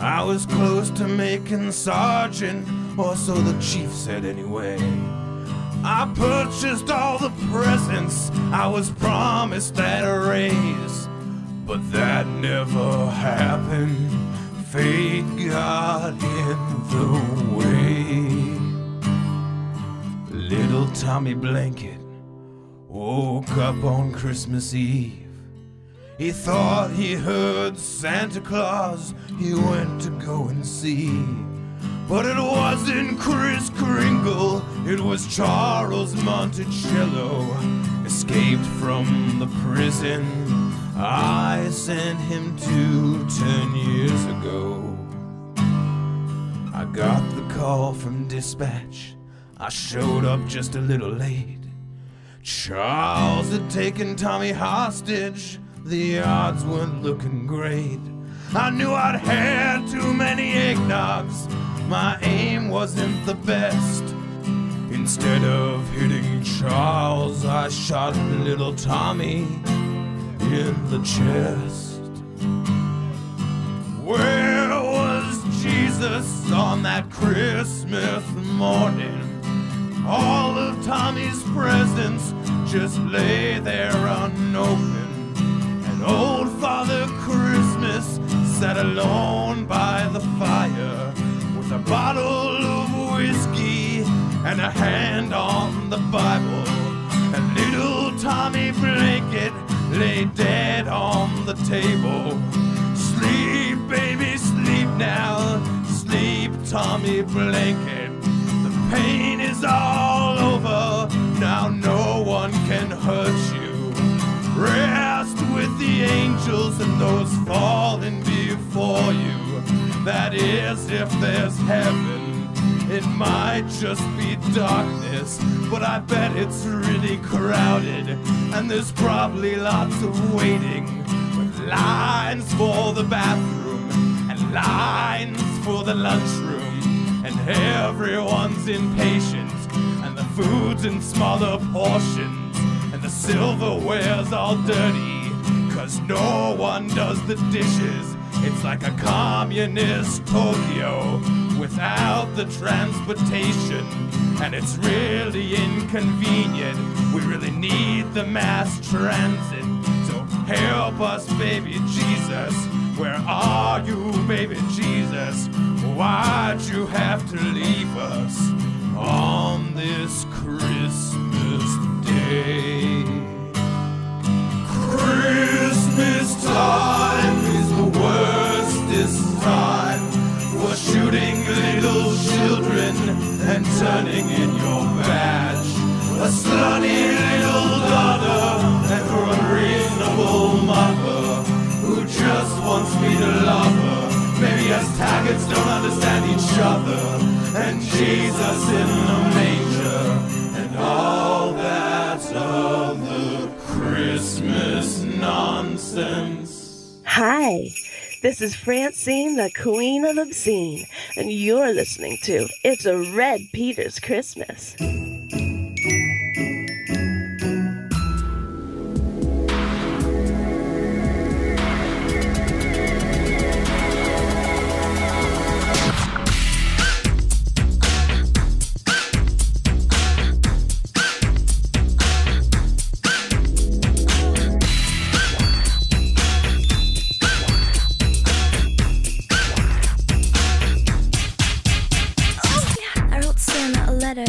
I was close to making sergeant, or so the chief said anyway. I purchased all the presents I was promised at a raise, but that never happened. Fate got in the way. Little Tommy Blanket woke up on Christmas Eve. He thought he heard Santa Claus. He went to go and see. But it wasn't Kris Kringle, it was Charles Monticello. Escaped from the prison I sent him to 10 years ago. I got the call from dispatch. I showed up just a little late. Charles had taken Tommy hostage. The odds weren't looking great. I knew I'd had too many eggnogs. My aim wasn't the best. Instead of hitting Charles, I shot little Tommy in the chest. Where was Jesus on that Christmas morning? All of Tommy's presents just lay there unopened. And old Father Christmas sat alone by the fire with a bottle of whiskey and a hand on the Bible. And little Tommy Blanket lay dead on the table. Sleep, baby, sleep now. Sleep, Tommy Blanket. The pain is all over. Now no one can hurt you. Rest with the angels and those falling before you. That is, if there's heaven. It might just be darkness, but I bet it's really crowded. And there's probably lots of waiting, with lines for the bathroom, and lines for the lunchroom, and everyone's impatient, and the food's in smaller portions, and the silverware's all dirty, 'cause no one does the dishes. It's like a communist Tokyo without the transportation, and it's really inconvenient. We really need the mass transit, so help us, baby Jesus. Where are you, baby Jesus? Why'd you have to leave us on this Christmas Day? Christmas time is the worstest time for shooting little children and turning in your badge. A slutty little daughter and her unreasonable mother who just wants me to love her. Maybe us Taggarts don't understand each other, and Jesus in the manger, and all that other Christmas nonsense. Hi, this is Francine, the Queen of Obscene, and you're listening to It's a Red Peters Christmas.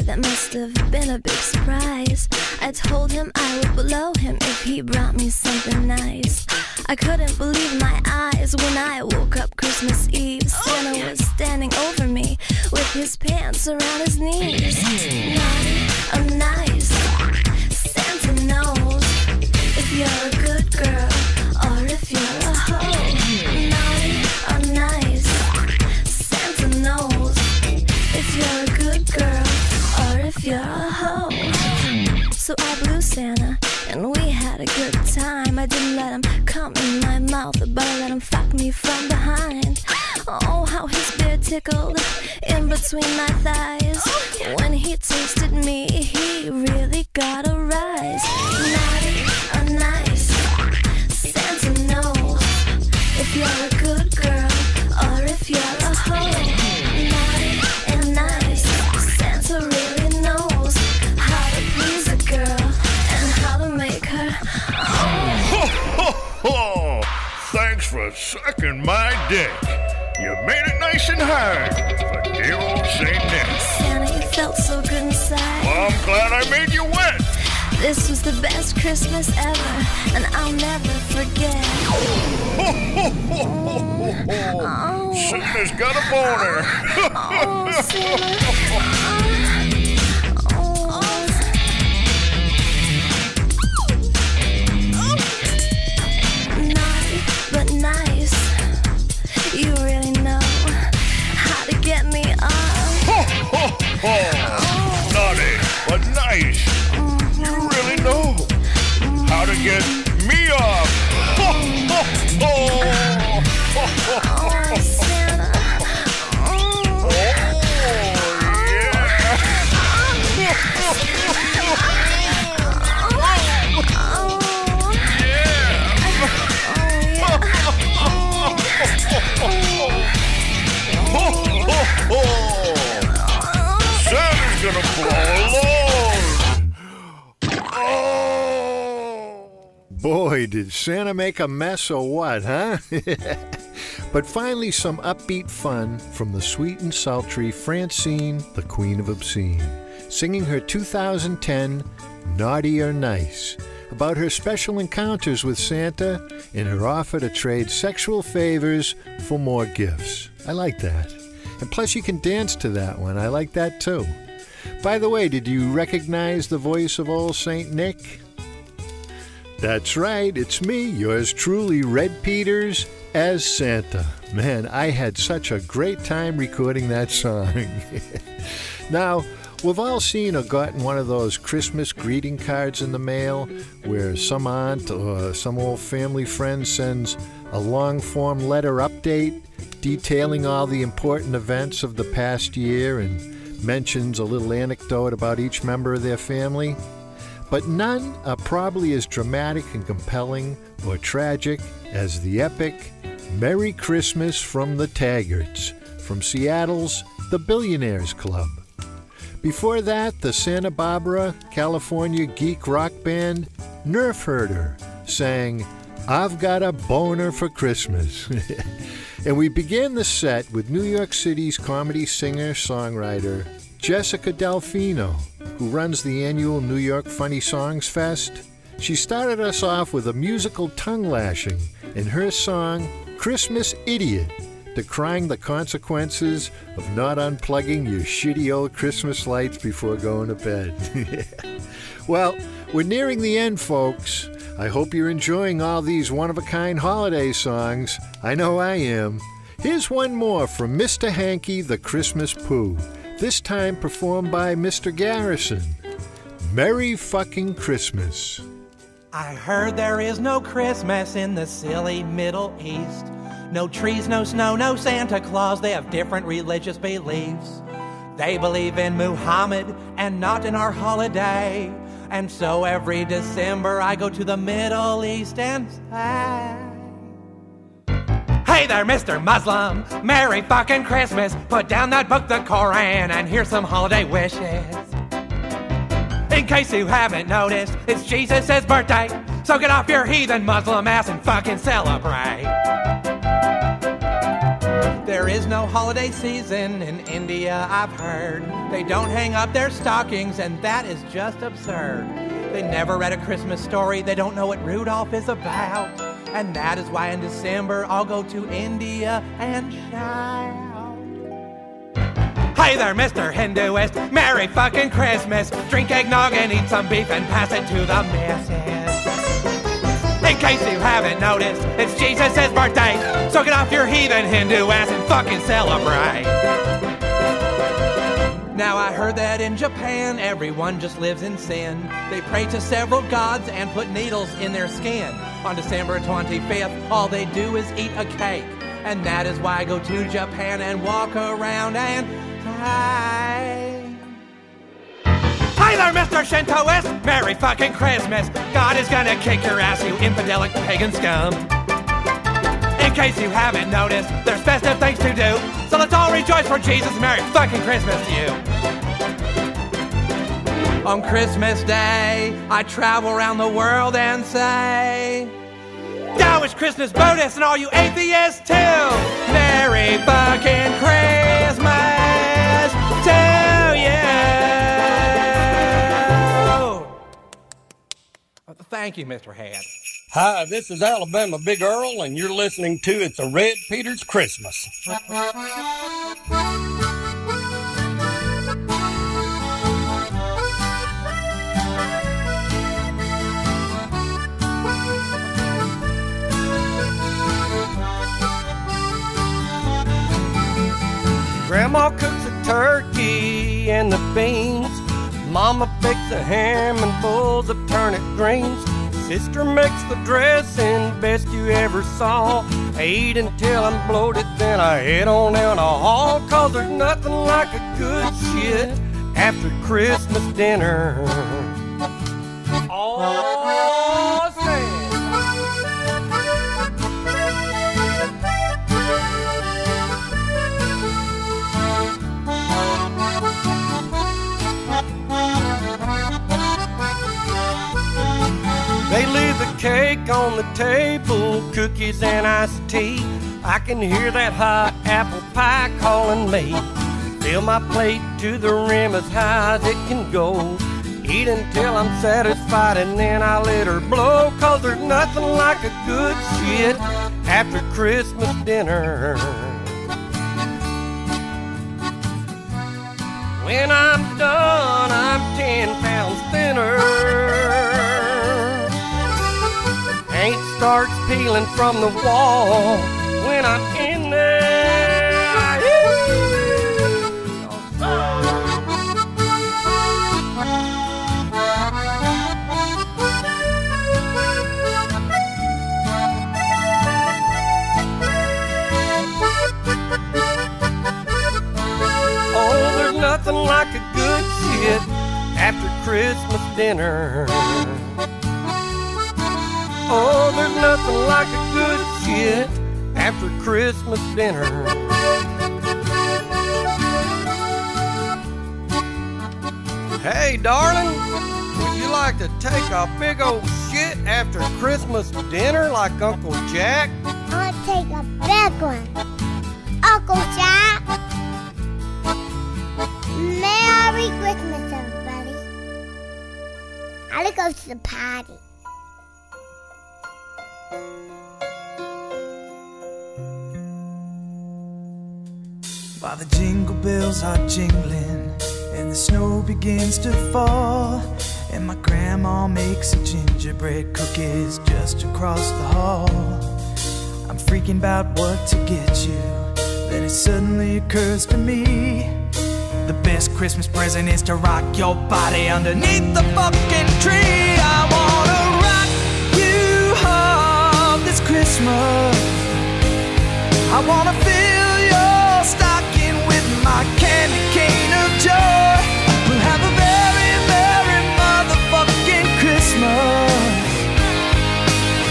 That must have been a big surprise. I told him I would blow him if he brought me something nice. I couldn't believe my eyes when I woke up Christmas Eve. Santa was standing over me with his pants around his knees. Naughty or nice, Santa knows if you're a good girl or if you're a hoe. Naughty or nice, Santa knows if you're a good girl or if you're a hoe. So I blew Santa and we had a good time. I didn't let him come in my mouth, but I let him fuck me from behind. Oh, how his beard tickled in between my thighs. When he tasted me, he really got a rise. Naughty or nice, Santa knows if you're a good girl or if you're a hoe. Naughty and nice, Santa really knows how to please a girl and how to make her. Ho, ho, ho! Thanks for sucking my dick. You made it nice and hard for dear old Saint Nick. Santa, you felt so good inside. Well, I'm glad I made you wet. This was the best Christmas ever, and I'll never forget. Ho, ho, ho, ho, ho, ho. Oh. Santa's got a boner. Oh, Santa. Naughty but nice. You really know how to get me off. Ho, ho, ho. Naughty but nice. You really know how to get me off. Ho, ho, ho. Ho, ho, ho. Oh, Santa. Oh, Santa's gonna blow alone. Oh! Boy, did Santa make a mess or what, huh? But finally, some upbeat fun from the sweet and sultry Francine, the Queen of Obscene, singing her 2010 Naughty or Nice, about her special encounters with Santa and her offer to trade sexual favors for more gifts. I like that. And plus you can dance to that one. I like that too. By the way, did you recognize the voice of old Saint Nick? That's right, it's me, yours truly, Red Peters, as Santa. Man, I had such a great time recording that song. Now, we've all seen or gotten one of those Christmas greeting cards in the mail where some aunt or some old family friend sends a long-form letter update detailing all the important events of the past year and mentions a little anecdote about each member of their family. But none are probably as dramatic and compelling or tragic as the epic Merry Christmas from the Taggarts, from Seattle's the Billionaires Club. Before that, the Santa Barbara, California geek rock band Nerf Herder sang I've Got a Boner for Christmas. And we began the set with New York City's comedy singer-songwriter Jessica Delfino, who runs the annual New York Funny Songs Fest. She started us off with a musical tongue-lashing in her song Christmas Idiot, decrying the consequences of not unplugging your shitty old Christmas lights before going to bed. Well, we're nearing the end, folks. I hope you're enjoying all these one-of-a-kind holiday songs. I know I am. Here's one more from Mr. Hanky the Christmas Pooh, this time performed by Mr. Garrison. Merry fucking Christmas. I heard there is no Christmas in the silly Middle East. No trees, no snow, no Santa Claus. They have different religious beliefs. They believe in Muhammad and not in our holiday. And so every December I go to the Middle East and say, hey there, Mr. Muslim, Merry fucking Christmas. Put down that book, the Koran, and here's some holiday wishes. In case you haven't noticed, it's Jesus' birthday. So get off your heathen Muslim ass and fucking celebrate. There is no holiday season in India, I've heard. They don't hang up their stockings, and that is just absurd. They never read a Christmas story, they don't know what Rudolph is about. And that is why in December I'll go to India and shout. Hey there, Mr. Hinduist, Merry fucking Christmas. Drink eggnog and eat some beef and pass it to the missus. In case you haven't noticed, it's Jesus' birthday. So get off your heathen Hindu ass and fucking celebrate. Now I heard that in Japan, everyone just lives in sin. They pray to several gods and put needles in their skin. On December 25th, all they do is eat a cake. And that is why I go to Japan and walk around and say, hey there, Mr. Shintoist, Merry fucking Christmas. God is gonna kick your ass, you infidelic pagan scum. In case you haven't noticed, there's festive things to do. So let's all rejoice for Jesus. Merry fucking Christmas to you. On Christmas Day, I travel around the world and say, I wish Christmas Buddhists and all you atheists too. Merry fucking Christmas to you. Thank you, Mr. Head. Hi, this is Alabama Big Earl, and you're listening to It's a Red Peters Christmas. Grandma cooks a turkey and the beans. Mama bakes a ham and bowls of turnip greens. Sister makes the dressing best you ever saw. I eat until I'm bloated, then I head on down the hall. 'Cause there's nothing like a good shit after Christmas dinner. Oh, say. They leave the cake on the table, cookies and iced tea. I can hear that hot apple pie calling me. Fill my plate to the rim as high as it can go. Eat until I'm satisfied and then I let her blow. 'Cause there's nothing like a good shit after Christmas dinner. When I'm done, I'm 10 pounds thinner. Paint starts peeling from the wall when I'm in there. Christmas dinner. Oh, there's nothing like a good shit after Christmas dinner. Hey, darling, would you like to take a big old shit after Christmas dinner like Uncle Jack? I want to take a big one. Uncle Jack. Merry Christmas, everybody. I'll go to the party. While the jingle bells are jingling and the snow begins to fall, and my grandma makes a gingerbread cookies just across the hall, I'm freaking about what to get you. Then it suddenly occurs to me, the best Christmas present is to rock your body underneath the fucking tree. I wanna rock you hard this Christmas. I wanna fill your stocking with my candy cane of joy. We'll have a very, very motherfucking Christmas.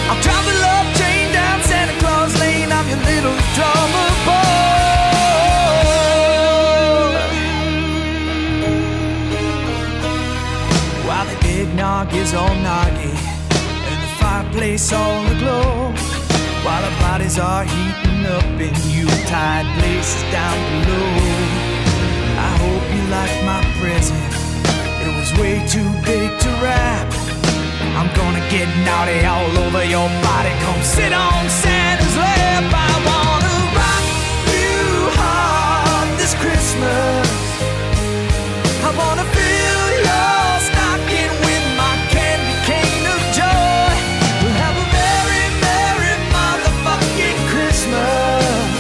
I'll drive the love train down Santa Claus Lane. I'm your little drummer boy. While the eggnog is all noggy and the fireplace all aglow, while our bodies are heating up in Yuletide places down below, I hope you like my present. It was way too big to wrap. I'm gonna get naughty all over your body. Come sit on Santa's lap. I wanna rock you hard this Christmas. I wanna fill your stocking with my candy cane of joy. We'll have a very, very motherfucking Christmas.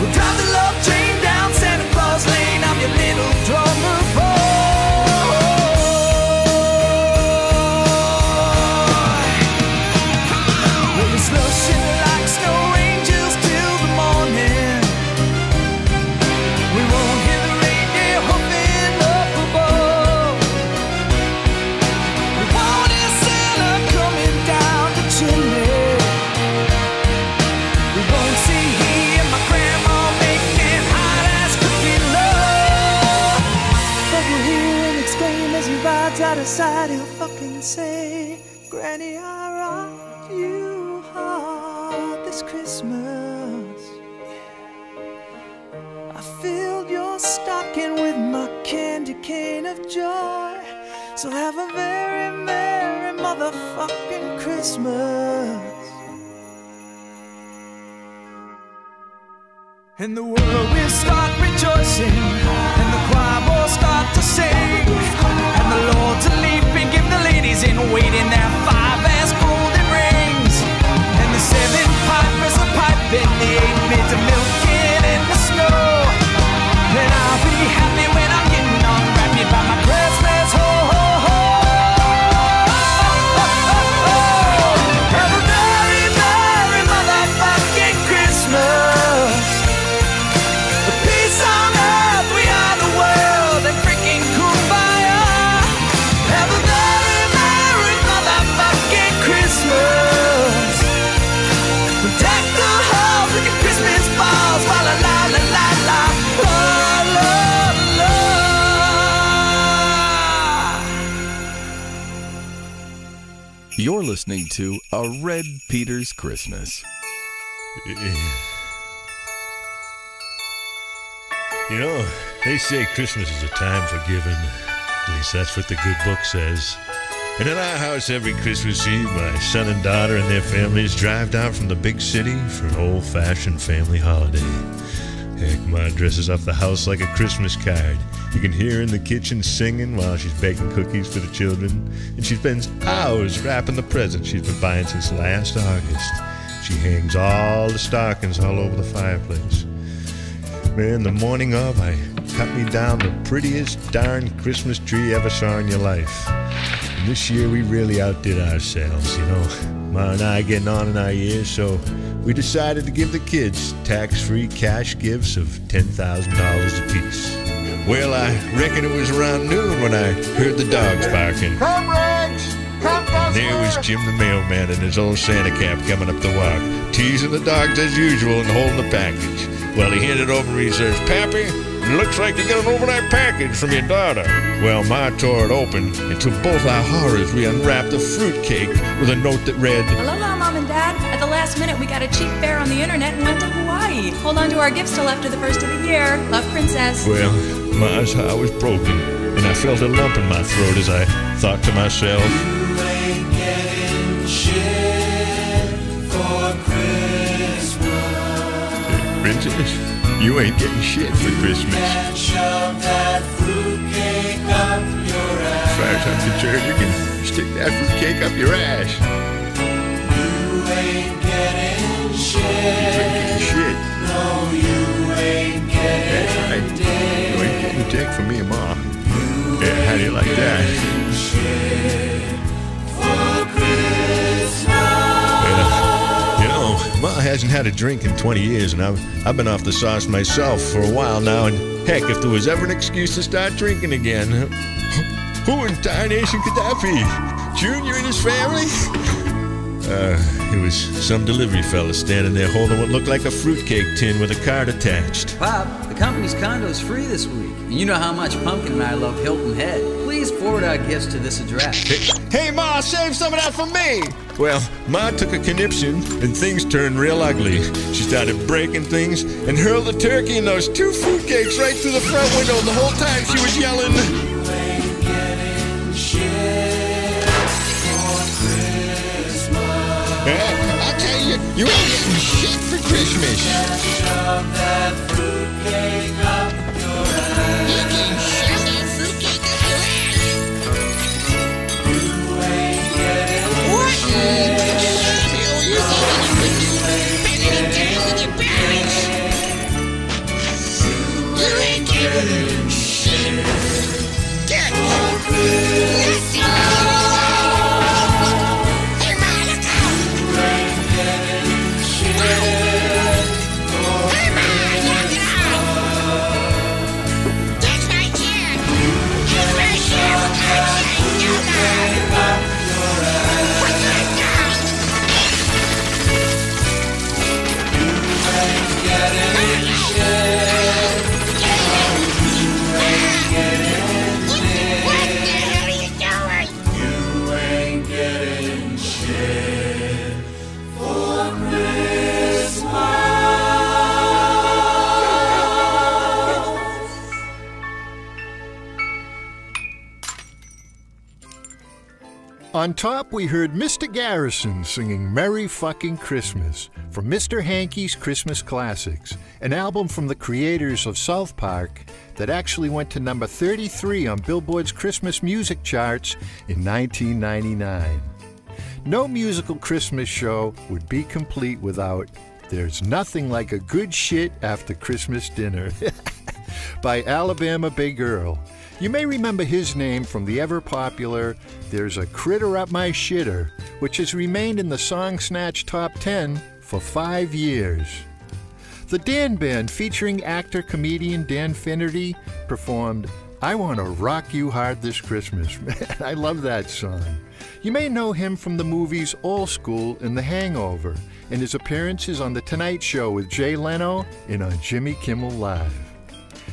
We'll drive the love train down Santa Claus Lane. I'm your little drummer boy. We'll be slushing like snow angels till the morning. We won't hear the reindeer hoofing up above. We won't hear Santa coming down the chimney. We won't see he and my grandma making hot-ass cookie love. But we'll hear him exclaim as he rides out of sight. He'll fucking say, Granny, I rocked you hard this Christmas. I filled your stocking with my candy cane of joy. So have a very merry motherfucking Christmas. And the world will start rejoicing, and the choir will start to sing, and the lords will leap and give the ladies in waiting their 5 golden rings, and the 7 pipers will pipe in the 8 maids are milking in the snow. And I'll be happy when I'm getting unwrapped by my Christmas ho ho ho. Have a very, very motherfucking Christmas. Peace on earth, we are the world, and freaking kumbaya. Have a very merry motherfucking Christmas. Deck the halls with your Christmas balls, la la la la la la la la la. You're listening to A Red Peters Christmas. You know, they say Christmas is a time for giving. At least that's what the good book says. And in our house every Christmas Eve, my son and daughter and their families drive down from the big city for an old-fashioned family holiday. Heck, Ma dresses up the house like a Christmas card. You can hear her in the kitchen singing while she's baking cookies for the children. And she spends hours wrapping the presents she's been buying since last August. She hangs all the stockings all over the fireplace. Man, the morning of, I cut me down the prettiest darn Christmas tree you ever saw in your life. And this year we really outdid ourselves, you know. Ma and I getting on in our years, so we decided to give the kids tax-free cash gifts of $10,000 apiece. Well, I reckon it was around noon when I heard the dogs barking. Come, Rex! Come, And there was Jim the mailman in his old Santa cap coming up the walk, teasing the dogs as usual and holding the package. Well, he handed over and he says, "Pappy, looks like you got an overnight package from your daughter." Well, Ma tore it open, and to both our horrors, we unwrapped a fruitcake with a note that read, "Aloha, Mom and Dad. At the last minute, we got a cheap fare on the internet and went to Hawaii. Hold on to our gifts till after the first of the year. Love, Princess." Well, Ma's heart was broken, and I felt a lump in my throat as I thought to myself, You ain't getting shit for Christmas. "Princess, you ain't getting shit for Christmas." And shove that fruitcake up your ass. As far as I'm concerned, you can stick that fruitcake up your ass. You ain't getting shit. You ain't getting shit. No, you ain't getting That's right. You ain't getting dick from me and Ma. Yeah, how do you like that? shit for Christmas. You know, Ma hasn't had a drink in 20 years, and I've been off the sauce myself for a while now, and heck, if there was ever an excuse to start drinking again, who in tarnation could that be? Junior and his family? It was some delivery fella standing there holding what looked like a fruitcake tin with a card attached. Pop, the company's condo is free this week, and you know how much Pumpkin and I love Hilton Head. Please forward our gifts to this address. Hey, Ma, save some of that for me! Well, Ma took a conniption, and things turned real ugly. She started breaking things and hurled the turkey and those 2 fruitcakes right through the front window. The whole time she was yelling, You ain't getting shit for Christmas. I'll tell you, you ain't getting shit for Christmas. Shove that fruitcake up your ass. You can shove that fruitcake up your ass. You ain't getting shit. You think you could do spending time with your parents? You ain't getting shit. Get it. On top, we heard Mr. Garrison singing Merry Fucking Christmas from Mr. Hankey's Christmas Classics, an album from the creators of South Park that actually went to number 33 on Billboard's Christmas music charts in 1999. No musical Christmas show would be complete without There's Nothing Like a Good Shit After Christmas Dinner by Alabama Big Earl. You may remember his name from the ever-popular There's a Critter Up My Shitter, which has remained in the Song Snatch Top 10 for 5 years. The Dan Band, featuring actor-comedian Dan Finnerty, performed I Want to Rock You Hard This Christmas. Man, I love that song. You may know him from the movies Old School and The Hangover, and his appearances on The Tonight Show with Jay Leno and on Jimmy Kimmel Live.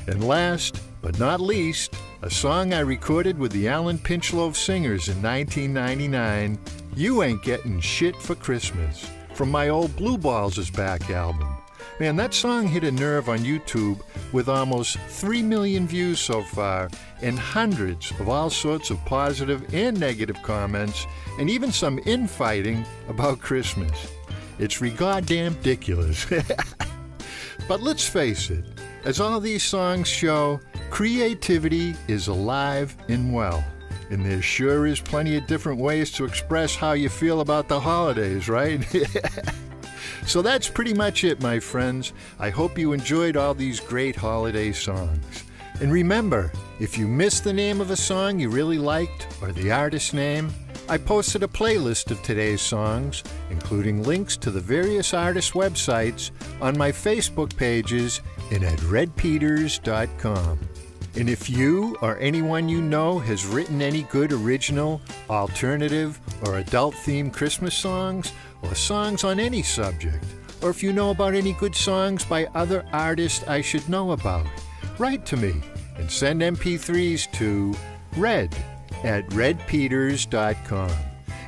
And last but not least, a song I recorded with the Alan Pinchloaf Singers in 1999, You Ain't Getting Shit for Christmas, from my old Blue Balls Is Back album. Man, that song hit a nerve on YouTube with almost 3 million views so far and hundreds of all sorts of positive and negative comments and even some infighting about Christmas. It's re-goddamn ridiculous. But let's face it, as all these songs show, creativity is alive and well. And there sure is plenty of different ways to express how you feel about the holidays, right? So that's pretty much it, my friends. I hope you enjoyed all these great holiday songs. And remember, if you missed the name of a song you really liked or the artist's name, I posted a playlist of today's songs, including links to the various artists' websites on my Facebook pages and at redpeters.com. And if you or anyone you know has written any good original, alternative, or adult-themed Christmas songs, or songs on any subject, or if you know about any good songs by other artists I should know about, write to me and send MP3s to red@redpeters.com.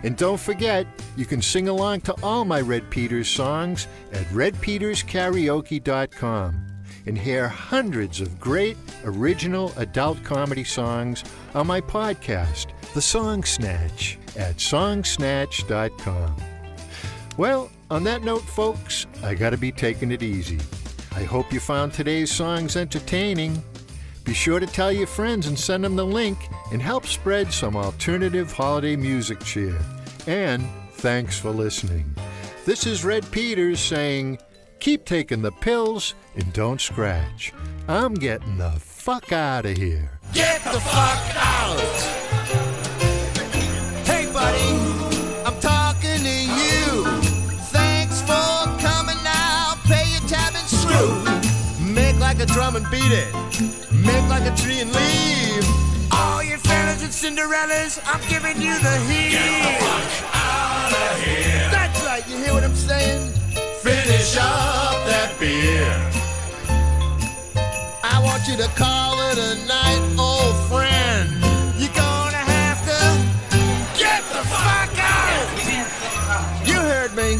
And don't forget, you can sing along to all my Red Peters songs at redpeterskaraoke.com and hear hundreds of great original adult comedy songs on my podcast, The Song Snatch, at songsnatch.com. Well, on that note, folks, I gotta be taking it easy. I hope you found today's songs entertaining. Be sure to tell your friends and send them the link and help spread some alternative holiday music cheer. And thanks for listening. This is Red Peters saying, keep taking the pills and don't scratch. I'm getting the fuck out of here. Get the fuck out! Hey, buddy, I'm talking to you. Thanks for coming now. Pay your tab and screw. Make like a drum and beat it. Make like a tree and leave. All you fellas and Cinderellas, I'm giving you the heat. Get the fuck out of here. That's right, you hear what I'm saying? Finish up that beer. I want you to call it a night, old friend. You're gonna have to get the fuck out. You heard me.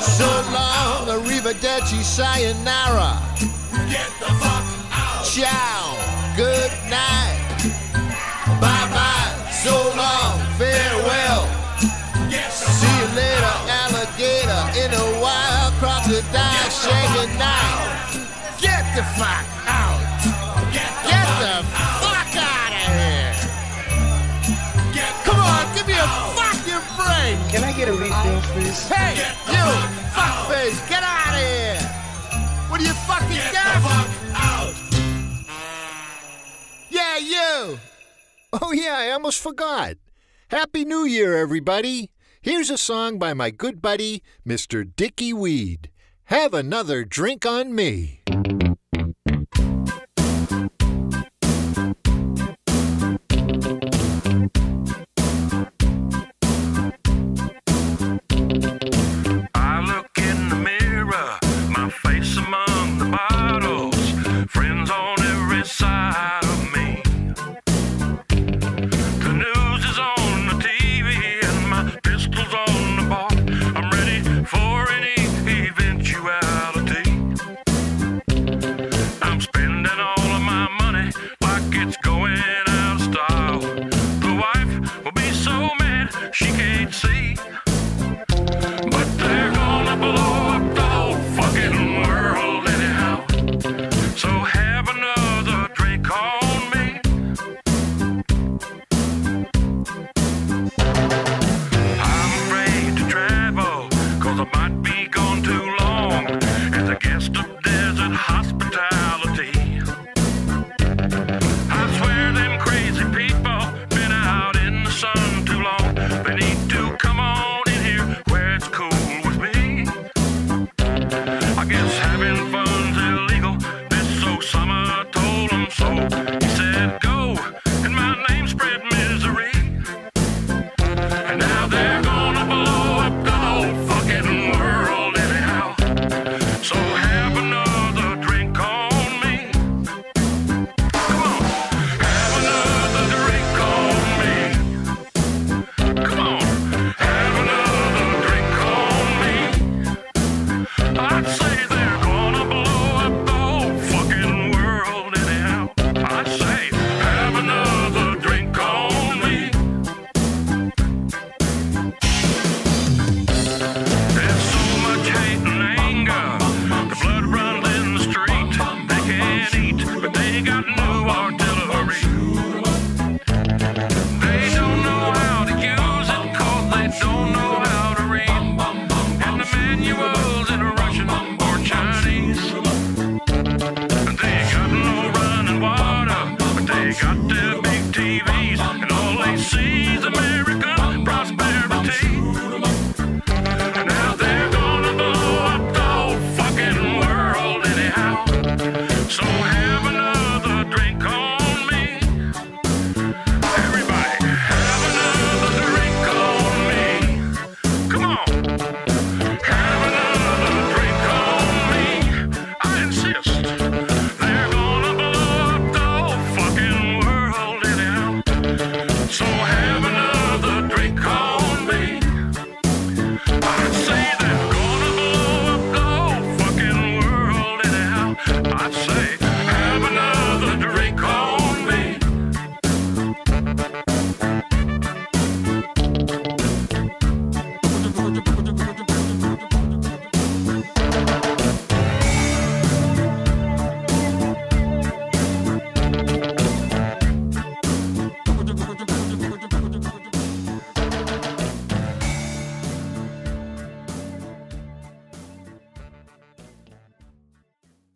So long, arrivederci, sayonara. Get the fuck out. Ciao, good night. Bye-bye, so long, farewell. See you later, alligator, in a wild crocodile, shaking night. Get the fuck out. Get the fuck out of here. Come on, give me a fucking break. Can I get a refill, please? Hey, you, fuckface, get out of here. What are you fucking deaf? Yeah, you. Oh yeah, I almost forgot. Happy New Year, everybody. Here's a song by my good buddy, Mr. Dickie Weed. Have another drink on me. I look in the mirror, my face among the bottles, friends on every side of me. The news is on the TV and my pistol's on the bar. I'm ready for any eventuality.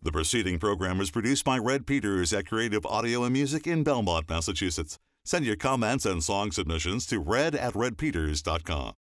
The preceding program was produced by Red Peters at Creative Audio and Music in Belmont, Massachusetts. Send your comments and song submissions to red@redpeters.com.